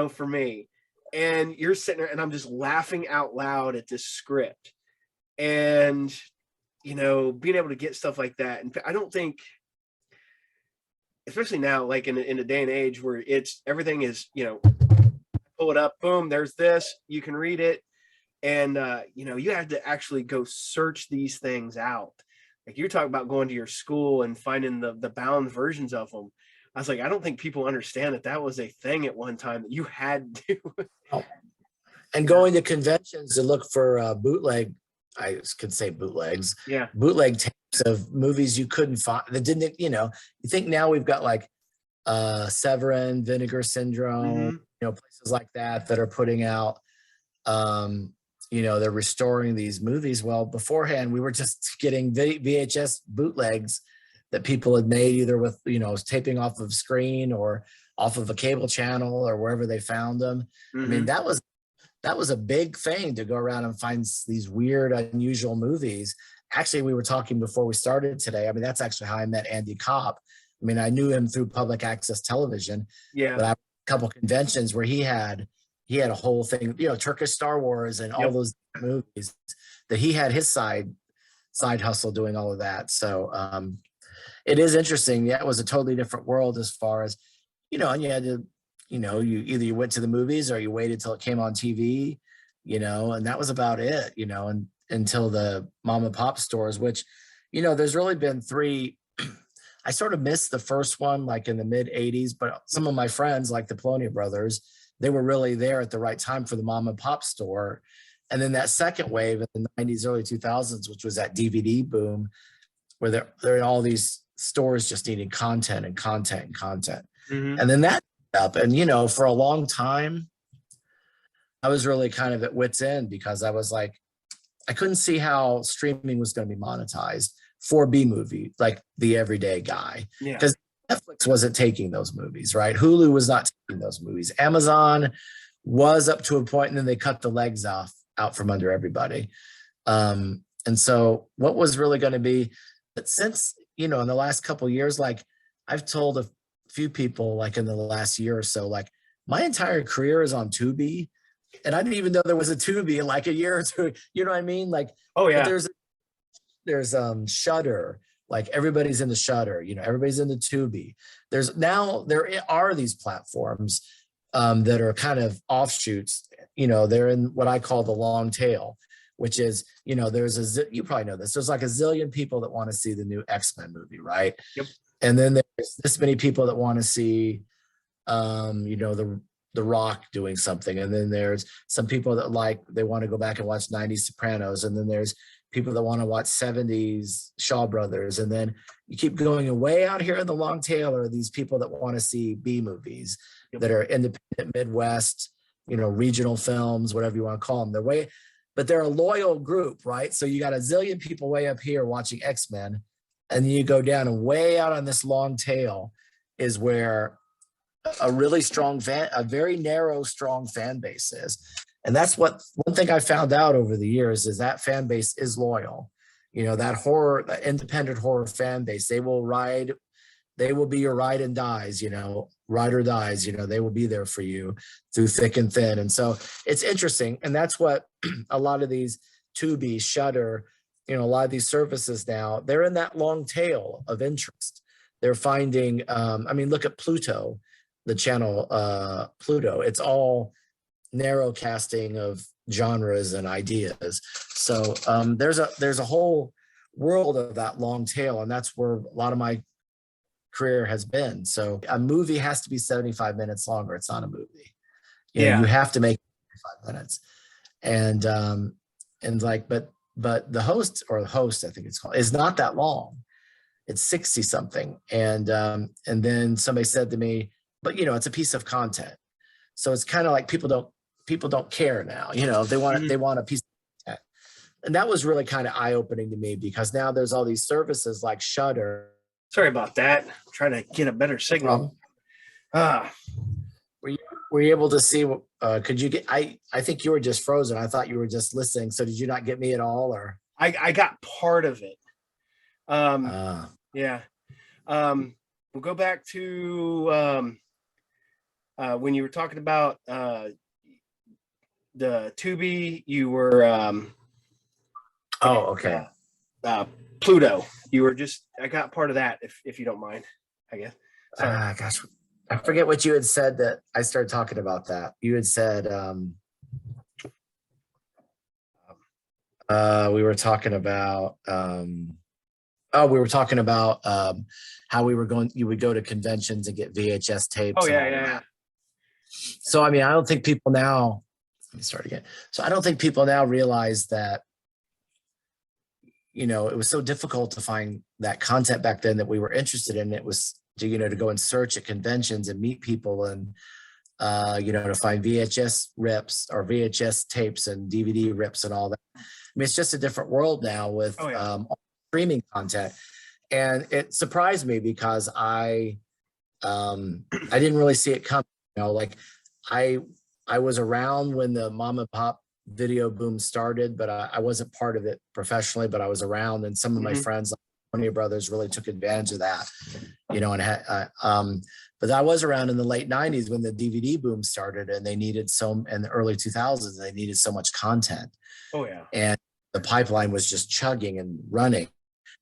for me. And you're sitting there and I'm just laughing out loud at this script, and being able to get stuff like that. And I don't think, especially now, like in a day and age where everything is, pull it up, boom, there's this, you can read it. And you have to actually go search these things out. Like you're talking about going to your school and finding the bound versions of them. I was like, I don't think people understand that was a thing at one time, that you had to. And going to conventions to look for bootleg, I could say bootlegs, bootleg tapes of movies you couldn't find, that didn't, you think now we've got like Severin, Vinegar Syndrome, places like that are putting out, they're restoring these movies. Well, beforehand, we were just getting VHS bootlegs that people had made, either with, taping off of screen or off of a cable channel or wherever they found them. I mean, that was a big thing, to go around and find these weird, unusual movies. Actually, we were talking before we started today. I mean, that's actually how I met Andy Kopp. I mean, I knew him through public access television. But I had a couple conventions where he had a whole thing, Turkish Star Wars and all those movies, that he had his side hustle doing all of that. So it is interesting. Yeah, it was a totally different world as far as, and you had to, you went to the movies or you waited till it came on TV, and that was about it, and until the mom and pop stores, which, there's really been 3. I sort of missed the first one, like in the mid 80s, but some of my friends, like the Polonia brothers, they were really there at the right time for the mom and pop store. And then that second wave in the 90s, early 2000s, which was that DVD boom, where they're in all these stores just needing content and content and content. And then that up. And, for a long time, I was really kind of at wit's end, because I was like, I couldn't see how streaming was going to be monetized for a B movie, like the everyday guy. Because Netflix wasn't taking those movies, right? Hulu was not taking those movies. Amazon was up to a point, and then they cut the legs out from under everybody. And so what was really going to be, but since, in the last couple of years, like I've told a few people, like in the last year or so, like my entire career is on Tubi, and I didn't even know there was a Tubi in like a year or two. You know what I mean? Like, there's Shudder. Like everybody's into Shudder, everybody's into Tubi. There are these platforms that are kind of offshoots. They're in what I call the long tail, which is, you probably know this. There's like a zillion people that want to see the new X-Men movie, right? And then there's this many people that want to see, the Rock doing something. And then there's some people that they want to go back and watch 90s Sopranos. And then there's people that want to watch 70s Shaw Brothers. And then you keep going, and way out here in the long tail are these people that want to see B movies that are independent, Midwest, regional films, whatever you want to call them. But they're a loyal group, right? So you got a zillion people way up here watching X-Men, and then you go down, and way out on this long tail is where a really strong a very narrow, strong fan base is. And that's one thing I found out over the years, is that fan base is loyal. That independent horror fan base, they will be your ride and dies, ride or dies, they will be there for you through thick and thin. And so it's interesting. And that's what a lot of these Tubi, Shudder, a lot of these services now, they're in that long tail of interest. They're finding, look at Pluto, the channel Pluto. It's all narrow casting of genres and ideas. So there's a whole world of that long tail, and that's where a lot of my career has been. So a movie has to be 75 minutes longer. It's not a movie. You know, Yeah. you have to make 5 minutes. And like, but the host, or the host, I think it's called, is not that long. It's 60 something. And then somebody said to me, but you know, it's a piece of content. So it's kind of like people don't care now, you know, they want a piece of content. And that was really kind of eye-opening to me, because now there's all these services like Shudder. Sorry about that. I'm trying to get a better signal. Were you able to see what could you get? I think you were just frozen. I thought you were just listening. So did you not get me at all, or? I got part of it. Yeah. We'll go back to when you were talking about the Tubi. You were okay. Pluto. You were just, I got part of that, if you don't mind, I guess. Gosh, I forget what you had said that I started talking about that. You had said we were talking about how you would go to conventions and get VHS tapes. Oh yeah. So I mean, I don't think people now, let me start again. So I don't think people now realize that, you know, it was so difficult to find that content back then that we were interested in. It was to, you know, to go and search at conventions and meet people, and you know, to find VHS rips or VHS tapes and DVD rips and all that. I mean, it's just a different world now with streaming content. And it surprised me because I didn't really see it coming. You know, like I was around when the mom and pop video boom started, but I wasn't part of it professionally, but I was around, and some of my friends, like Tony Brothers, really took advantage of that, you know, and but I was around in the late 90s when the DVD boom started, and they needed in the early 2000s, they needed so much content. Oh yeah. And the pipeline was just chugging and running,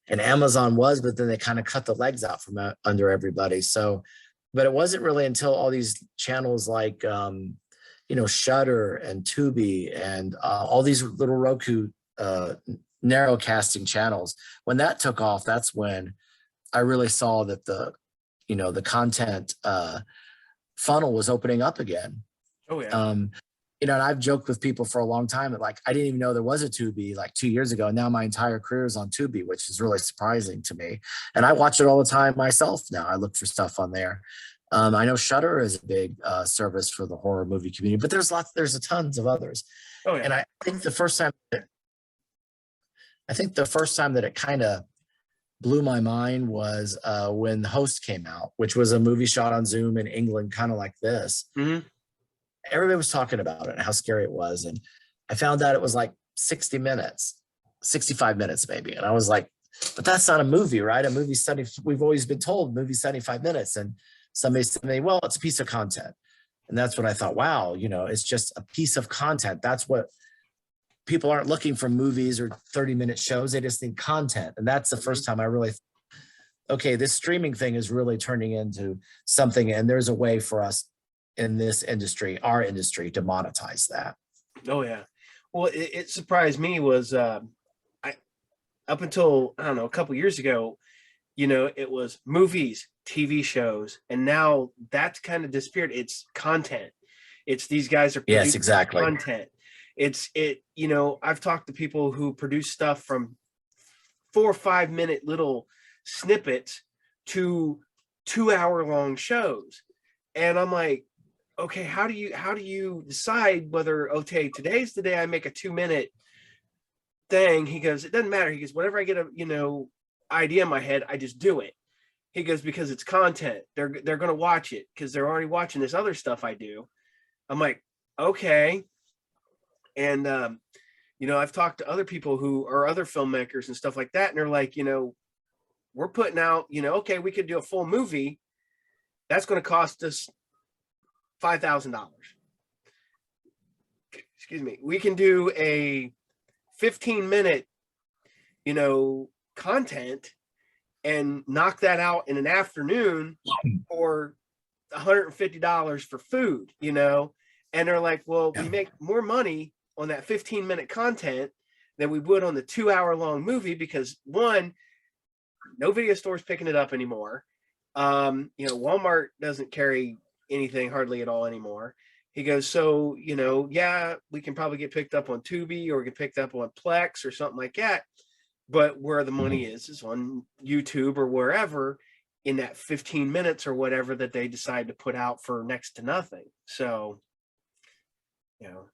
and Amazon was, but then they kind of cut the legs out from under everybody. So, but it wasn't really until all these channels like, you know, Shudder and Tubi and all these little Roku narrow casting channels, when that took off, that's when I really saw that the content funnel was opening up again. Oh yeah. You know, and I've joked with people for a long time that, like, I didn't even know there was a Tubi like 2 years ago. Now my entire career is on Tubi, which is really surprising to me. And I watch it all the time myself now. I look for stuff on there. I know Shudder is a big service for the horror movie community, but there's tons of others. Oh yeah. And I think the first time that it kind of blew my mind was when The Host came out, which was a movie shot on Zoom in England, kind of like this. Everybody was talking about it and how scary it was. And I found out it was like 60 minutes, 65 minutes maybe. And I was like, but that's not a movie, right? A movie we've always been told movie 75 minutes. And somebody said to me, well, it's a piece of content. And that's when I thought, wow, you know, it's just a piece of content. That's what people aren't looking for, movies or 30-minute shows. They just need content. And that's the first time I really okay, this streaming thing is really turning into something, and there's a way for us in this industry, our industry, to monetize that. Oh yeah. Well, it surprised me was up until, I don't know, a couple years ago, you know, it was movies, TV shows, and now that's kind of disappeared. It's content. It's these guys are producing content. You know, I've talked to people who produce stuff from 4 or 5 minute little snippets to 2-hour long shows. And I'm like, okay, how do you decide whether, okay, today's the day I make a 2-minute thing? He goes, it doesn't matter. He goes, whenever I get a, you know, idea in my head, I just do it. He goes, because it's content. They're going to watch it because they're already watching this other stuff I do. I'm like, okay. And, you know, I've talked to other people who are other filmmakers and stuff like that. And they're like, you know, we're putting out, you know, okay, we could do a full movie. That's going to cost us $5,000. Excuse me. We can do a 15-minute, you know, content and knock that out in an afternoon for $150 for food, you know? And they're like, well, Yeah. we make more money on that 15-minute content than we would on the 2-hour long movie because one, no video store's picking it up anymore. You know, Walmart doesn't carry anything hardly at all anymore. He goes, so, you know, yeah, we can probably get picked up on Tubi or get picked up on Plex or something like that. But where the money is on YouTube or wherever in that 15 minutes or whatever that they decide to put out for next to nothing. So, you know,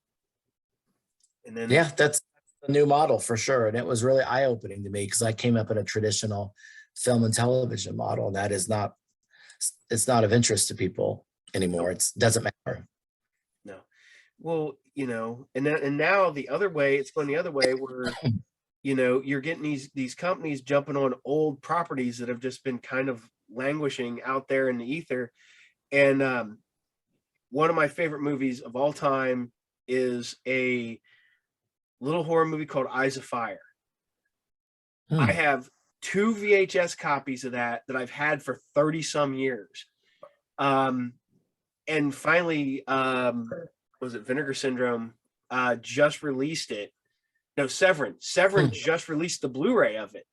and then Yeah, that's a new model for sure. And it was really eye-opening to me because I came up in a traditional film and television model, and that is not, it's not of interest to people anymore. It doesn't matter. no. Well, you know, and now the other way, it's going the other way where, you know, you're getting these companies jumping on old properties that have just been kind of languishing out there in the ether. And one of my favorite movies of all time is a little horror movie called Eyes of Fire. I have 2 VHS copies of that I've had for 30 some years. And finally, was it Vinegar Syndrome just released it. No, Severance just released the Blu-ray of it.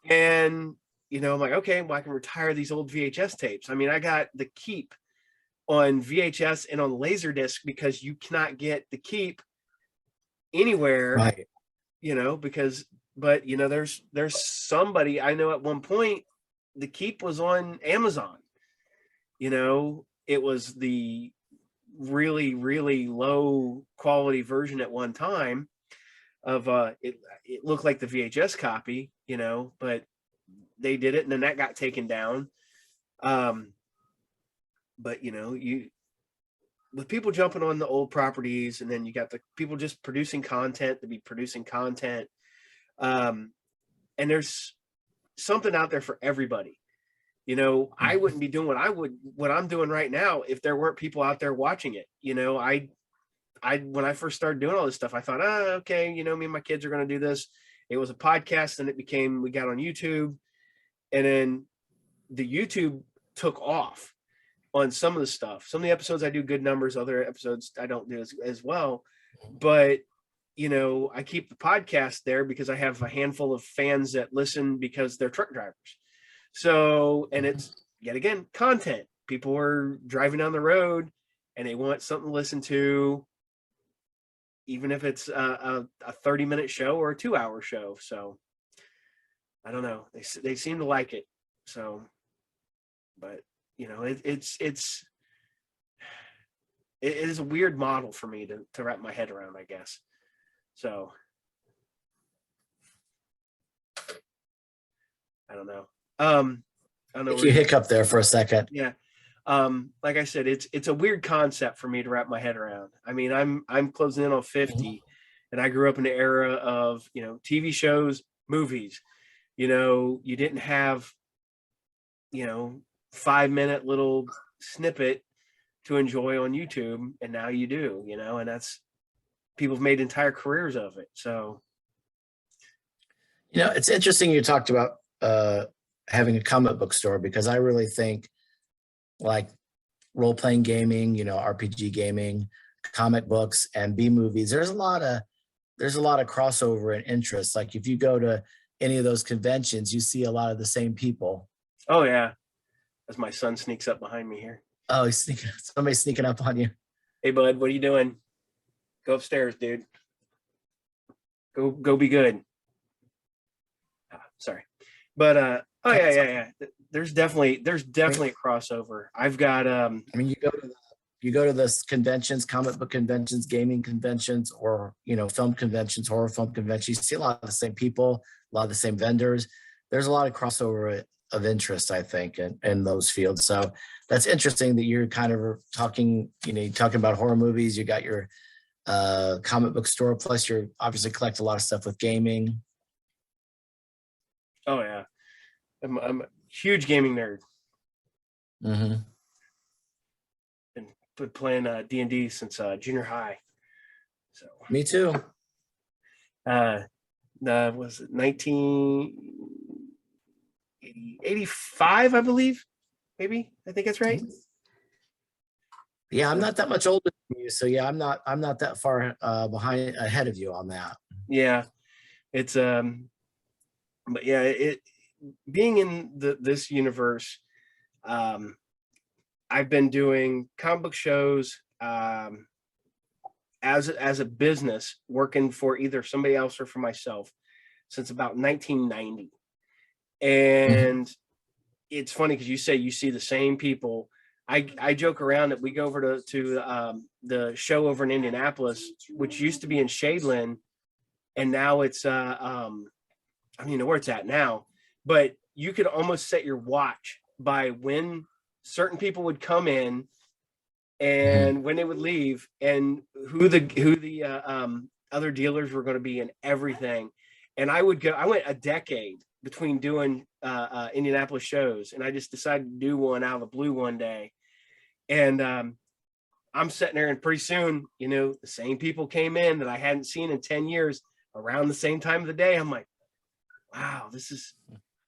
And, you know, I'm like, okay, well, I can retire these old VHS tapes. I mean, I got the Keep on VHS and on Laserdisc because you cannot get the Keep anywhere, Right. you know, but you know, there's somebody I know at one point, the Keep was on Amazon. You know, it was the really, really low quality version at one time of it looked like the VHS copy, you know, but they did it and then that got taken down. But you know, with people jumping on the old properties and then you got the people just producing content to be producing content. And there's something out there for everybody. You know, I wouldn't be doing what I'm doing right now if there weren't people out there watching it. You know, I when I first started doing all this stuff, I thought, okay, you know, me and my kids are going to do this. It was a podcast, and we got on YouTube, and then the YouTube took off on some of the stuff. Some of the episodes I do good numbers, other episodes I don't do as well. But you know, I keep the podcast there because I have a handful of fans that listen because they're truck drivers. So, and it's yet again content. People are driving down the road and they want something to listen to, even if it's a 30-minute show or a 2-hour show. So I don't know. They seem to like it. So, but you know, it is a weird model for me to wrap my head around, I guess. So I don't know. I don't know. You hiccup there for a second. Yeah. Like I said, it's a weird concept for me to wrap my head around. I mean, I'm closing in on 50, and I grew up in the era of, you know, TV shows, movies. You know, you didn't have, you know, 5-minute little snippet to enjoy on YouTube, and now you do, you know, and that's people have made entire careers of it. So, you know, it's interesting you talked about having a comic book store, because I really think like role-playing gaming, you know, RPG gaming, comic books, and B movies, there's a lot of crossover and interest. Like if you go to any of those conventions, you see a lot of the same people. oh yeah, as my son sneaks up behind me here. Oh, he's sneaking, somebody's sneaking up on you. Hey bud, what are you doing? Go upstairs, dude. Go be good. Sorry. But oh yeah. There's definitely a crossover. I've got I mean, you go to this conventions, comic book conventions, gaming conventions, or, you know, film conventions, horror film conventions, you see a lot of the same people, a lot of the same vendors. There's a lot of crossover of interest, I think, in those fields. So that's interesting that you're kind of talking, you know, you're talking about horror movies, you got your comic book store, plus you're obviously collect a lot of stuff with gaming. Oh yeah. I'm a huge gaming nerd. Mm-hmm. Been playing D&D since junior high. So Me too. Was it 1985, I believe? Maybe. I think that's right. Yeah, I'm not that much older than you, so yeah, I'm not that far ahead of you on that. Yeah, it's but yeah, it being in this universe, um, I've been doing comic book shows as a business, working for either somebody else or for myself since about 1990. Mhm. And it's funny because you say you see the same people. I joke around that we go over to the show over in Indianapolis, which used to be in Shadeland, and now it's I don't even know where it's at now, but you could almost set your watch by when certain people would come in Mhm. and when they would leave, and who the other dealers were going to be and everything. And I went a decade between doing Indianapolis shows, and I just decided to do one out of the blue one day. And I'm sitting there, and pretty soon, the same people came in that I hadn't seen in 10 years around the same time of the day. I'm like, wow, this is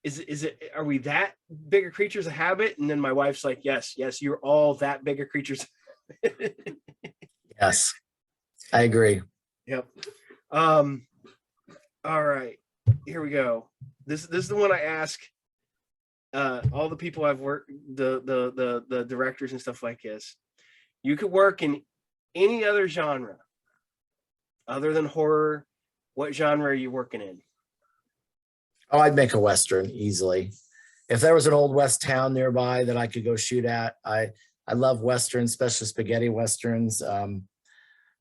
it, are we that bigger creatures of habit? And then my wife's like, yes, you're all that bigger creatures. Yes, I agree. Yep. Um, all right, here we go. This is the one I ask all the people I've worked, the directors and stuff like this. You could work in any other genre other than horror. What genre are you working in? Oh, I'd make a Western easily. If there was an old West town nearby that I could go shoot at, I love Westerns, especially spaghetti Westerns.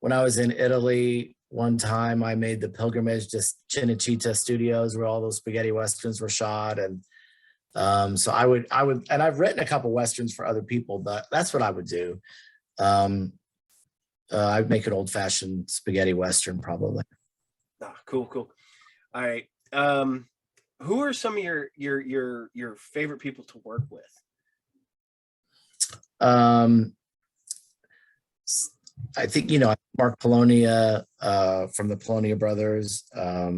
When I was in Italy one time, I made the pilgrimage to Cinecittà Studios where all those spaghetti Westerns were shot. And so I would, and I've written a couple Westerns for other people, but that's what I would do. Um, I'd make an old fashioned spaghetti Western probably. Ah, cool. All right. Who are some of your favorite people to work with? Um, I think, Mark Polonia from the Polonia brothers. I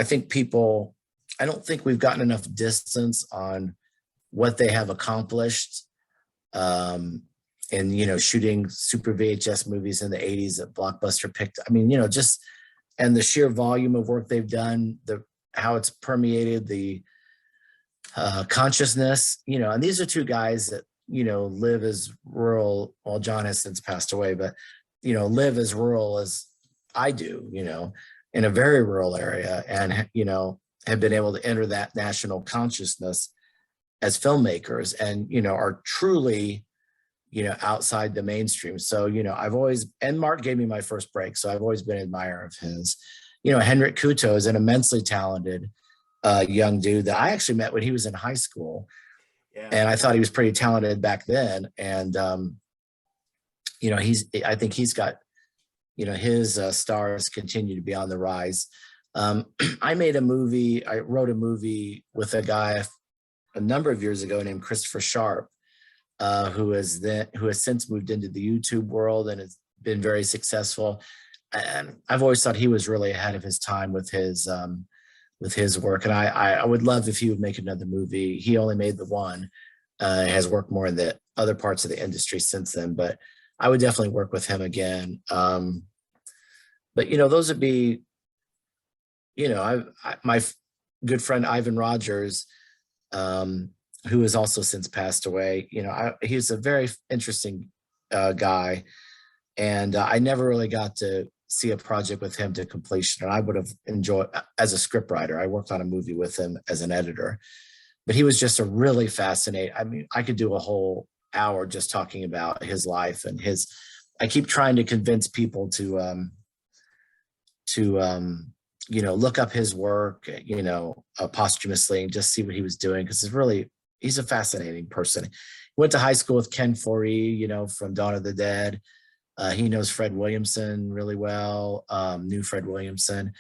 think I don't think we've gotten enough distance on what they have accomplished. And shooting super VHS movies in the 80s that Blockbuster picked. I mean, just, and the sheer volume of work they've done, how it's permeated the consciousness, and these are two guys that, live as rural. Well, John has since passed away, but, live as rural as I do, in a very rural area, and, have been able to enter that national consciousness as filmmakers and, are truly, outside the mainstream. So, and Mark gave me my first break. So I've always been an admirer of his. Henrik Kuto is an immensely talented young dude that I actually met when he was in high school. Yeah. And I thought he was pretty talented back then. And, I think he's got, his stars continue to be on the rise. I wrote a movie with a guy a number of years ago named Christopher Sharp, who has since moved into the YouTube world and has been very successful. And I've always thought he was really ahead of his time with his work. And I would love if he would make another movie. He only made the one, has worked more in the other parts of the industry since then, but I would definitely work with him again. But those would be, my good friend, Ivan Rogers, who has also since passed away. He's a very interesting guy. And I never really got to see a project with him to completion. And I would have enjoyed, as a scriptwriter, I worked on a movie with him as an editor, but he was just a really fascinating. I mean, I could do a whole hour just talking about his life and I keep trying to convince people to look up his work, posthumously and just see what he was doing. Cause he's a fascinating person. He went to high school with Ken Foree, from Dawn of the Dead. He knows Fred Williamson really well, knew Fred Williamson.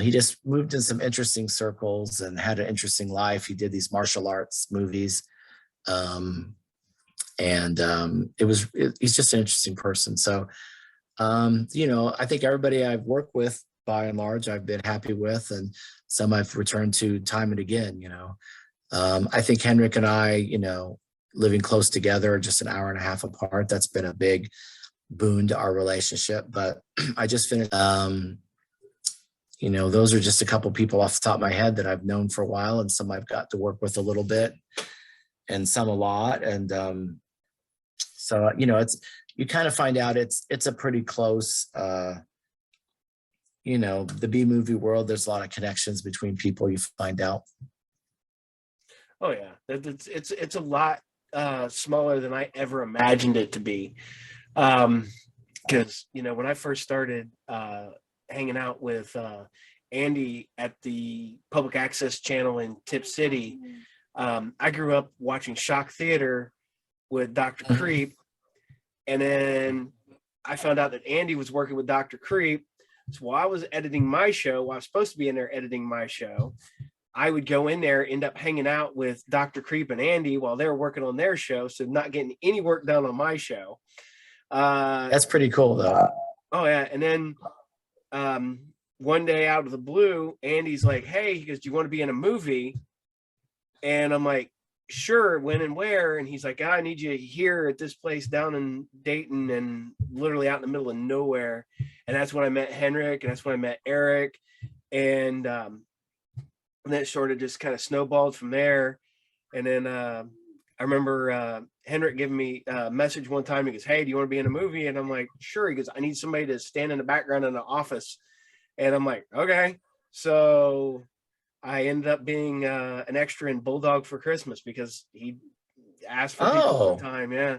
He just moved in some interesting circles and had an interesting life. He did these martial arts movies. He's just an interesting person. So, I think everybody I've worked with, by and large, I've been happy with, and some I've returned to time and again. I think Henrik and I, living close together, just an hour and a half apart. That's been a big boon to our relationship. But I just finished, those are just a couple people off the top of my head that I've known for a while, and some I've got to work with a little bit and some a lot. And so, you kind of find out it's a pretty close, the B movie world, there's a lot of connections between people, you find out. Oh yeah, it's a lot smaller than I ever imagined it to be. Because when I first started hanging out with Andy at the public access channel in Tip City, I grew up watching Shock Theater with Dr. Creep, and then I found out that Andy was working with Dr. Creep. So while I was editing my show, while I was supposed to be in there editing my show, I would go in there, end up hanging out with Dr. Creep and Andy while they were working on their show, so not getting any work done on my show. That's pretty cool, though. Oh yeah, and then one day out of the blue, Andy's like, "Hey," he goes, "Do you want to be in a movie?" And I'm like, "Sure, when and where?" And he's like, "I need you here at this place down in Dayton," and literally out in the middle of nowhere. And that's when I met Henrik, and that's when I met Eric, and then it sort of just kind of snowballed from there. And then I remember Henrik giving me a message one time. He goes, "Hey, do you want to be in a movie?" And I'm like, "Sure." He goes, "I need somebody to stand in the background in the office." And I'm like, "Okay." So I ended up being an extra in Bulldog for Christmas because he asked for people all the time. Yeah.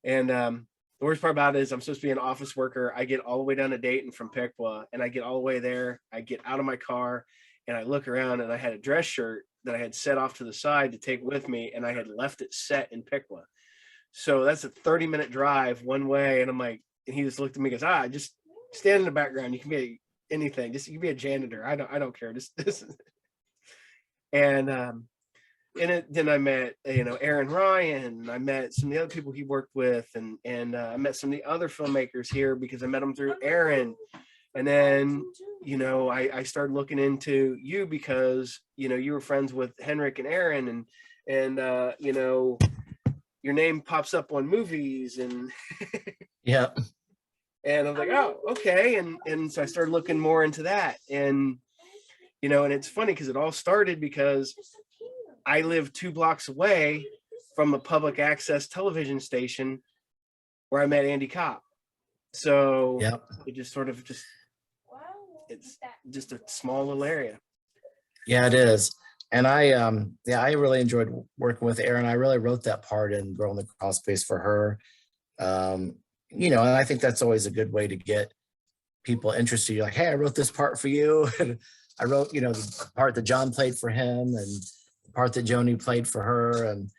And the worst part about it is I'm supposed to be an office worker. I get all the way down to Dayton from Piqua, and I get all the way there. I get out of my car and I look around, and I had a dress shirt that I had set off to the side to take with me, and I had left it set in Piqua. So that's a 30-minute drive one way. And I'm like, and he just looked at me and goes, "Just stand in the background. You can be anything. Just you can be a janitor. I don't care. Just this." And then I met Aaron Ryan. I met some of the other people he worked with, and I met some of the other filmmakers here because I met them through Aaron. And then I started looking into you because you were friends with Henrik and Aaron, and your name pops up on movies, and yeah. And I was like, "Oh, okay." And so I started looking more into that, and and it's funny because it all started because I live 2 blocks away from a public access television station where I met Andy Kopp. So it just sort of it's just a small little area. Yeah, it is. And I really enjoyed working with Erin. I really wrote that part in Girl in the Crawl Space for her. And I think that's always a good way to get people interested. You're like, "Hey, I wrote this part for you." And I wrote, the part that John played for him and the part that Joni played for her. And,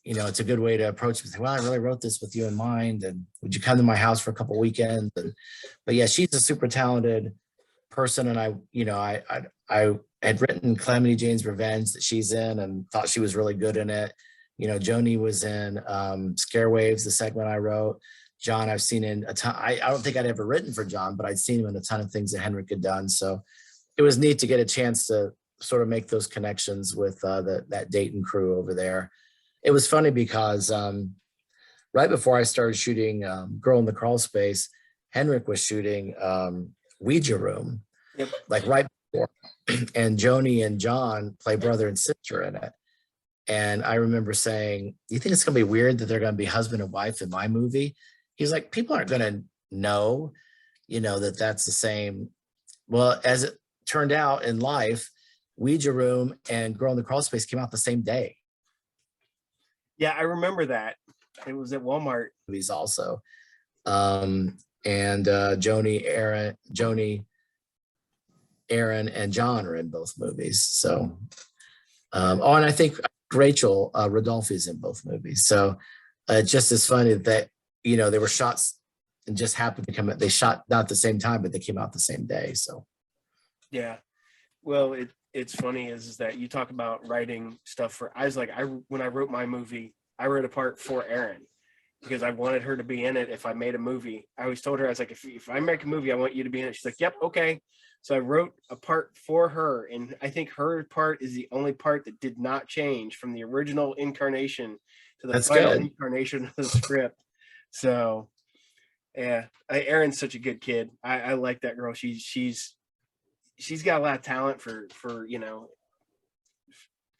it's a good way to approach it. "Well, I really wrote this with you in mind. And would you come to my house for a couple of weekends?" But yeah, she's a super talented person. And I had written Calamity Jane's Revenge that she's in and thought she was really good in it. Joni was in Scare Waves, the segment I wrote. John, I've seen in a ton. I don't think I'd ever written for John, but I'd seen him in a ton of things that Henrik had done. So it was neat to get a chance to sort of make those connections with that Dayton crew over there. It was funny because right before I started shooting Girl in the Crawl Space, Henrik was shooting Ouija Room, like right before. And Joni and John play brother and sister in it. And I remember saying, "Do you think it's going to be weird that they're going to be husband and wife in my movie?" He's like, "People aren't going to know, that that's the same." Well, as it turned out in life, Ouija Room and Girl in the Crawl Space came out the same day. Yeah, I remember that. It was at Walmart. Movies also. And Joni, Aaron, and John are in both movies. So, and I think Rachel Rodolphe is in both movies. So just as funny that, they were shots and just happened to come out. They shot not at the same time, but they came out the same day. So. Yeah. Well, it's funny is that you talk about writing stuff for, when I wrote my movie, I wrote a part for Erin because I wanted her to be in it. If I made a movie, I always told her, I was like, if I make a movie, I want you to be in it. She's like, "Yep. Okay." So I wrote a part for her. And I think her part is the only part that did not change from the original incarnation to the That's final good. incarnation of the script. So yeah, Erin's such a good kid. I like that girl. She's got a lot of talent for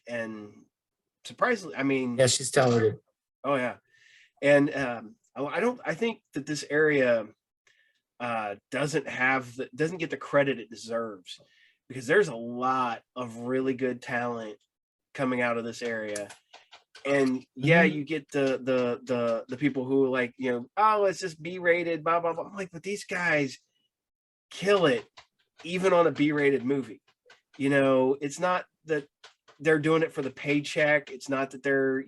and surprisingly, I mean, Yeah, she's talented. oh yeah, and I think that this area doesn't get the credit it deserves, because there's a lot of really good talent coming out of this area. And yeah, Mhm. you get the people who like, oh, it's just B-rated, blah blah blah. I'm like, but these guys kill it even on a B-rated movie. It's not that they're doing it for the paycheck. It's not that they're,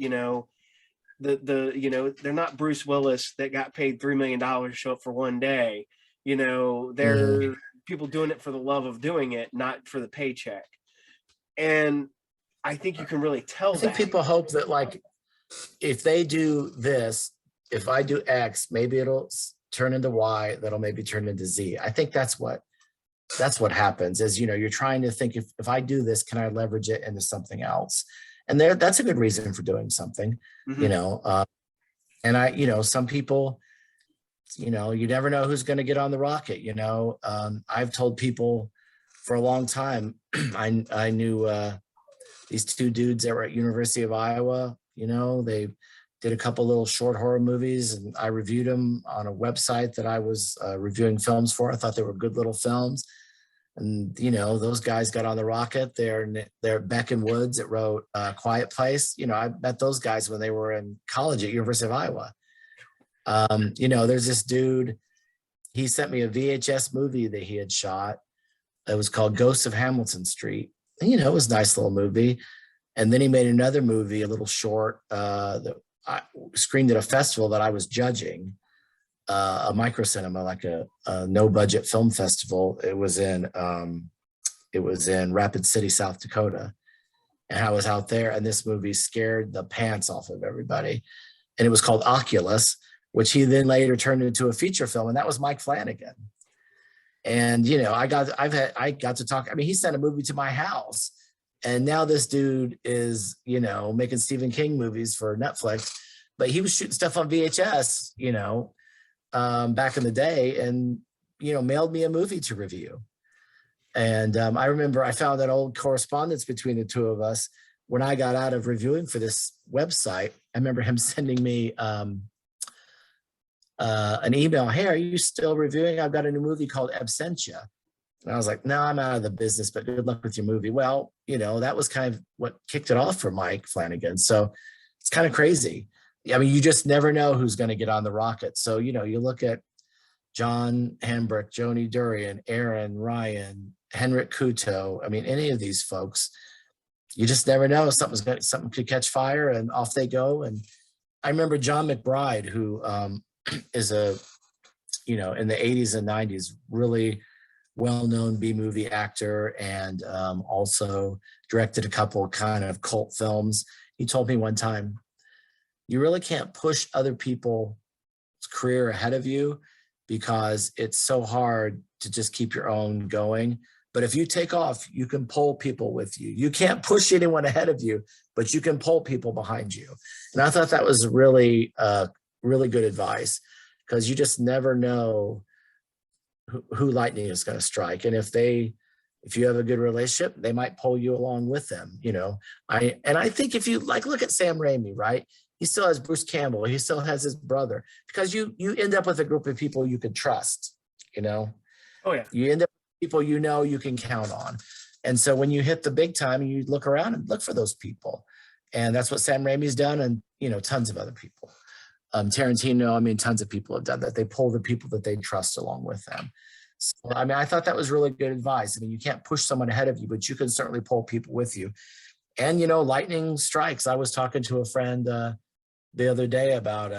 they're not Bruce Willis that got paid $3 million to show up for one day. They're Mhm. people doing it for the love of doing it, not for the paycheck. And I think you can really tell I think that. people hope that, like, if they do this, if I do X, maybe it'll turn into Y, that'll maybe turn into Z. I think that's what happens is, you're trying to think, if I do this, can I leverage it into something else? And that's a good reason for doing something, Mm-hmm. And some people, you never know who's going to get on the rocket. I've told people for a long time, I knew these two dudes that were at University of Iowa. They did a couple little short horror movies, and I reviewed them on a website that I was reviewing films for. I thought they were good little films. And, those guys got on the rocket. They're Beck and Woods that wrote Quiet Place. I met those guys when they were in college at University of Iowa. There's this dude, he sent me a VHS movie that he had shot. It was called Ghosts of Hamilton Street. And, it was a nice little movie. And then he made another movie, a little short, that I screened at a festival that I was judging, a micro cinema, like a no budget film festival. It was in Rapid City, South Dakota. And I was out there, and this movie scared the pants off of everybody. And it was called Oculus, which he then later turned into a feature film. And that was Mike Flanagan. And, I got to talk. I mean, he sent a movie to my house. And now this dude is, making Stephen King movies for Netflix, but he was shooting stuff on VHS, back in the day, and, mailed me a movie to review. And I remember I found that old correspondence between the two of us when I got out of reviewing for this website. I remember him sending me an email. Hey, are you still reviewing? I've got a new movie called Absentia. And I was like, no, I'm out of the business, but good luck with your movie. Well, that was kind of what kicked it off for Mike Flanagan. So it's kind of crazy. I mean, you just never know who's going to get on the rocket. So, you look at John Hambrick, Joni Durian, Aaron, Ryan, Henrik Kuto. I mean, any of these folks, you just never know. Something could catch fire, and off they go. And I remember John McBride, who is in the 80s and 90s, really well-known B-movie actor, and also directed a couple kind of cult films. He told me one time, you really can't push other people's career ahead of you, because it's so hard to just keep your own going. But if you take off, you can pull people with you. You can't push anyone ahead of you, but you can pull people behind you. And I thought that was really, really good advice, because you just never know who lightning is going to strike. And if you have a good relationship, they might pull you along with them. I think if you look at Sam Raimi, right? He still has Bruce Campbell. He still has his brother, because you end up with a group of people you can trust. Oh yeah. You end up with people you can count on. And so when you hit the big time, you look around and look for those people. And that's what Sam Raimi's done, and tons of other people. Tarantino, I mean, tons of people have done that. They pull the people that they trust along with them. So, I mean, I thought that was really good advice. I mean, you can't push someone ahead of you, but you can certainly pull people with you. And, lightning strikes. I was talking to a friend the other day about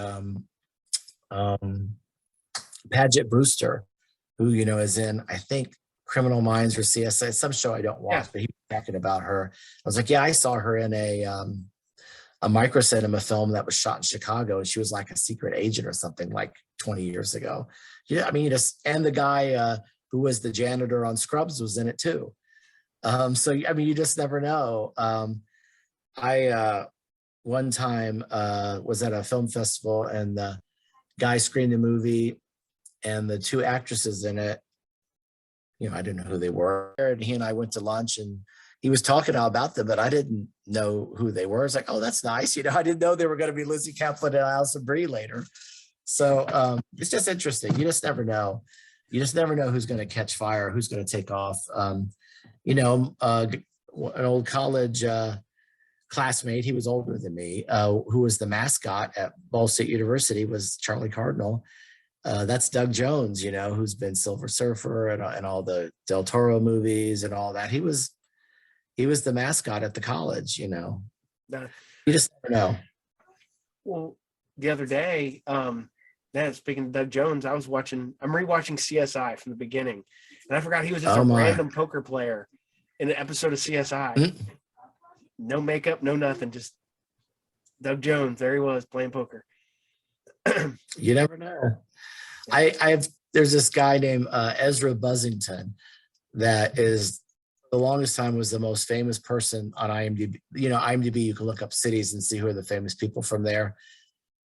Paget Brewster, who, is in, I think, Criminal Minds or CSI, some show I don't watch, but he was talking about her. I was like, yeah, I saw her in a micro cinema film that was shot in Chicago, and she was like a secret agent or something, like 20 years ago. Yeah, I mean, and the guy who was the janitor on Scrubs was in it too. So I mean, you just never know. one time was at a film festival, and the guy screened the movie, and the two actresses in it, I didn't know who they were. And he and I went to lunch, and he was talking all about them, but I didn't know who they were. It's like, oh, that's nice. I didn't know they were going to be Lizzie Kaplan and Alison Brie later. So it's just interesting. You just never know. You just never know who's going to catch fire, who's going to take off. An old college classmate, he was older than me, who was the mascot at Ball State University, was Charlie Cardinal. That's Doug Jones, who's been Silver Surfer and all the Del Toro movies and all that. He was the mascot at the college, You just never know. Well, the other day, speaking of Doug Jones, I'm rewatching CSI from the beginning, and I forgot he was just a random poker player in an episode of CSI. Mm-hmm. No makeup, no nothing, just Doug Jones. There he was playing poker. You never know. There's this guy named Ezra Buzzington that is, the longest time, was the most famous person on IMDb. IMDb, you can look up cities and see who are the famous people from there.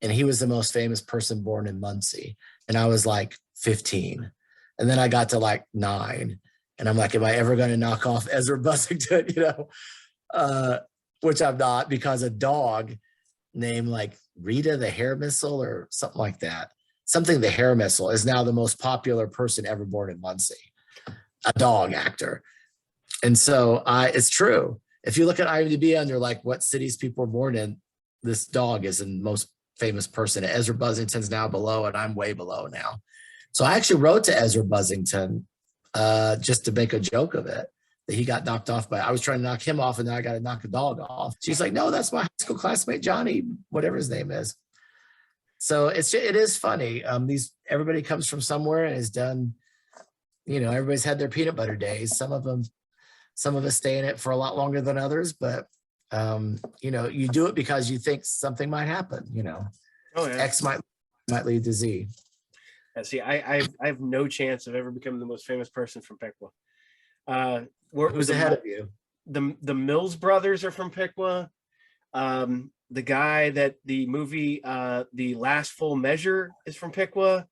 And he was the most famous person born in Muncie. And I was like 15. And then I got to like 9. And I'm like, am I ever going to knock off Ezra Buzzington, which I'm not, because a dog named like Rita the Hair Missile or something like that. Something the Hair Missile is now the most popular person ever born in Muncie, a dog actor. And so it's true. If you look at IMDb under like what cities people are born in, this dog is the most famous person. Ezra Buzzington's now below, and I'm way below now. So I actually wrote to Ezra Buzzington just to make a joke of it, that he got knocked off I was trying to knock him off, and then I got to knock a dog off. She's like, no, that's my high school classmate, Johnny, whatever his name is. So it is funny. Everybody comes from somewhere and has done, everybody's had their peanut butter days. Some of us stay in it for a lot longer than others, but you do it because you think something might happen, Oh, yeah. X might lead to Z. See, I have no chance of ever becoming the most famous person from Piqua. Who's ahead of you? The Mills brothers are from Piqua. The guy that the movie The Last Full Measure is from Piqua.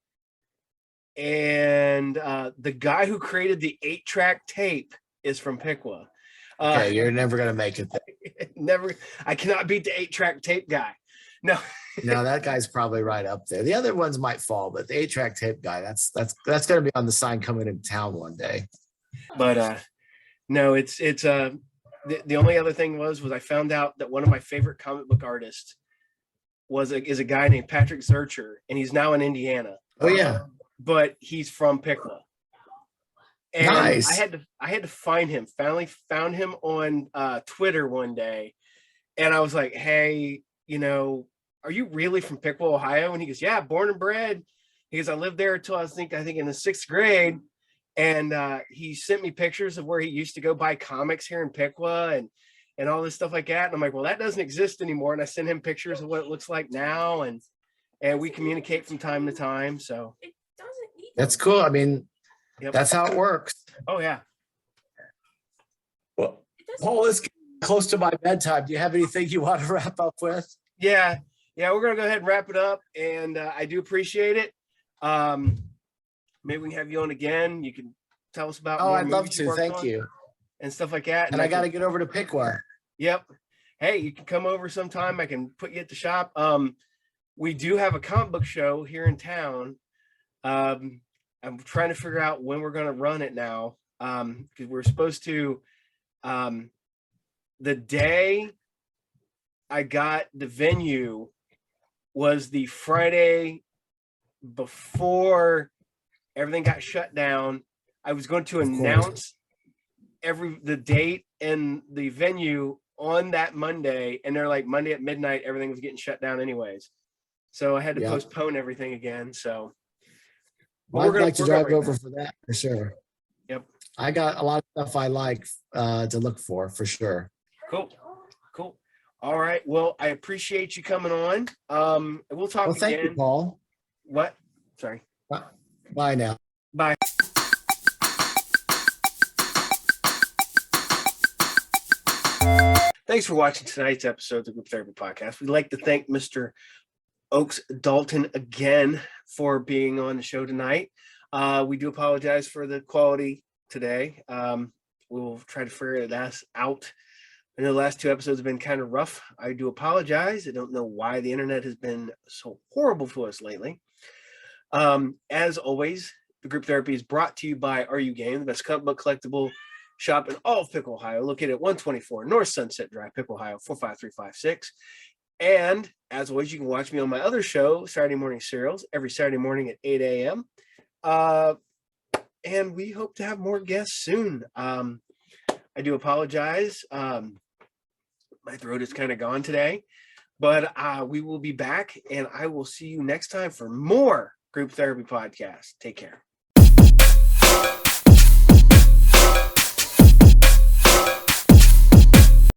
And the guy who created the 8-track tape is from Piqua. Okay, you're never gonna make it there. Never. I cannot beat the 8-track tape guy. No. No, that guy's probably right up there. The other ones might fall, but the 8-track tape guy, that's gonna be on the sign coming into town one day. But no, it's the only other thing was I found out that one of my favorite comic book artists is a guy named Patrick Zurcher, and he's now in Indiana. Oh yeah. But he's from Piqua. And nice. I had to find him. Finally found him on Twitter one day, and I was like, "Hey, are you really from Piqua, Ohio?" And he goes, "Yeah, born and bred." He goes, "I lived there until I think in the 6th grade." And he sent me pictures of where he used to go buy comics here in Piqua and all this stuff like that. And I'm like, well, that doesn't exist anymore. And I sent him pictures of what it looks like now, and we communicate from time to time. So that's cool. I mean, yep. That's how it works. Oh yeah. Well, Paul, is close to my bedtime. Do you have anything you want to wrap up with? Yeah, we're gonna go ahead and wrap it up, and I do appreciate it. Maybe we can have you on again. You can tell us about. Oh, I'd love to. Thank you. And stuff like that. And I got to get over to Piqua. Yep. Hey, you can come over sometime. I can put you at the shop. We do have a comic book show here in town. I'm trying to figure out when we're going to run it now. Because we're supposed to. The day I got the venue was the Friday before everything got shut down. I was going to announce the date and the venue on that Monday, and they're like, Monday at midnight, everything was getting shut down anyways. So I had to postpone everything again. So I'd like to drive over for that for sure. Yep. I got a lot of stuff I like to look for sure. Cool. All right. Well, I appreciate you coming on. We'll talk again. Thank you, Paul. What? Sorry. Bye now. Bye. Thanks for watching tonight's episode of the Group Therapy Podcast. We'd like to thank Mr. Oaks Dalton again for being on the show tonight. We do apologize for the quality today. We'll try to figure that out. I know the last 2 episodes have been kind of rough. I do apologize. I don't know why the internet has been so horrible for us lately. As always, the Group Therapy is brought to you by Are You Game, the best comic book collectible shop in all of Pickle, Ohio, located at 124 North Sunset Drive, Pickle, Ohio, 45356. And as always, you can watch me on my other show, Saturday Morning Serials, every Saturday morning at 8 a.m. And we hope to have more guests soon. I do apologize. My throat is kind of gone today, but we will be back, and I will see you next time for more Group Therapy Podcast. Take care.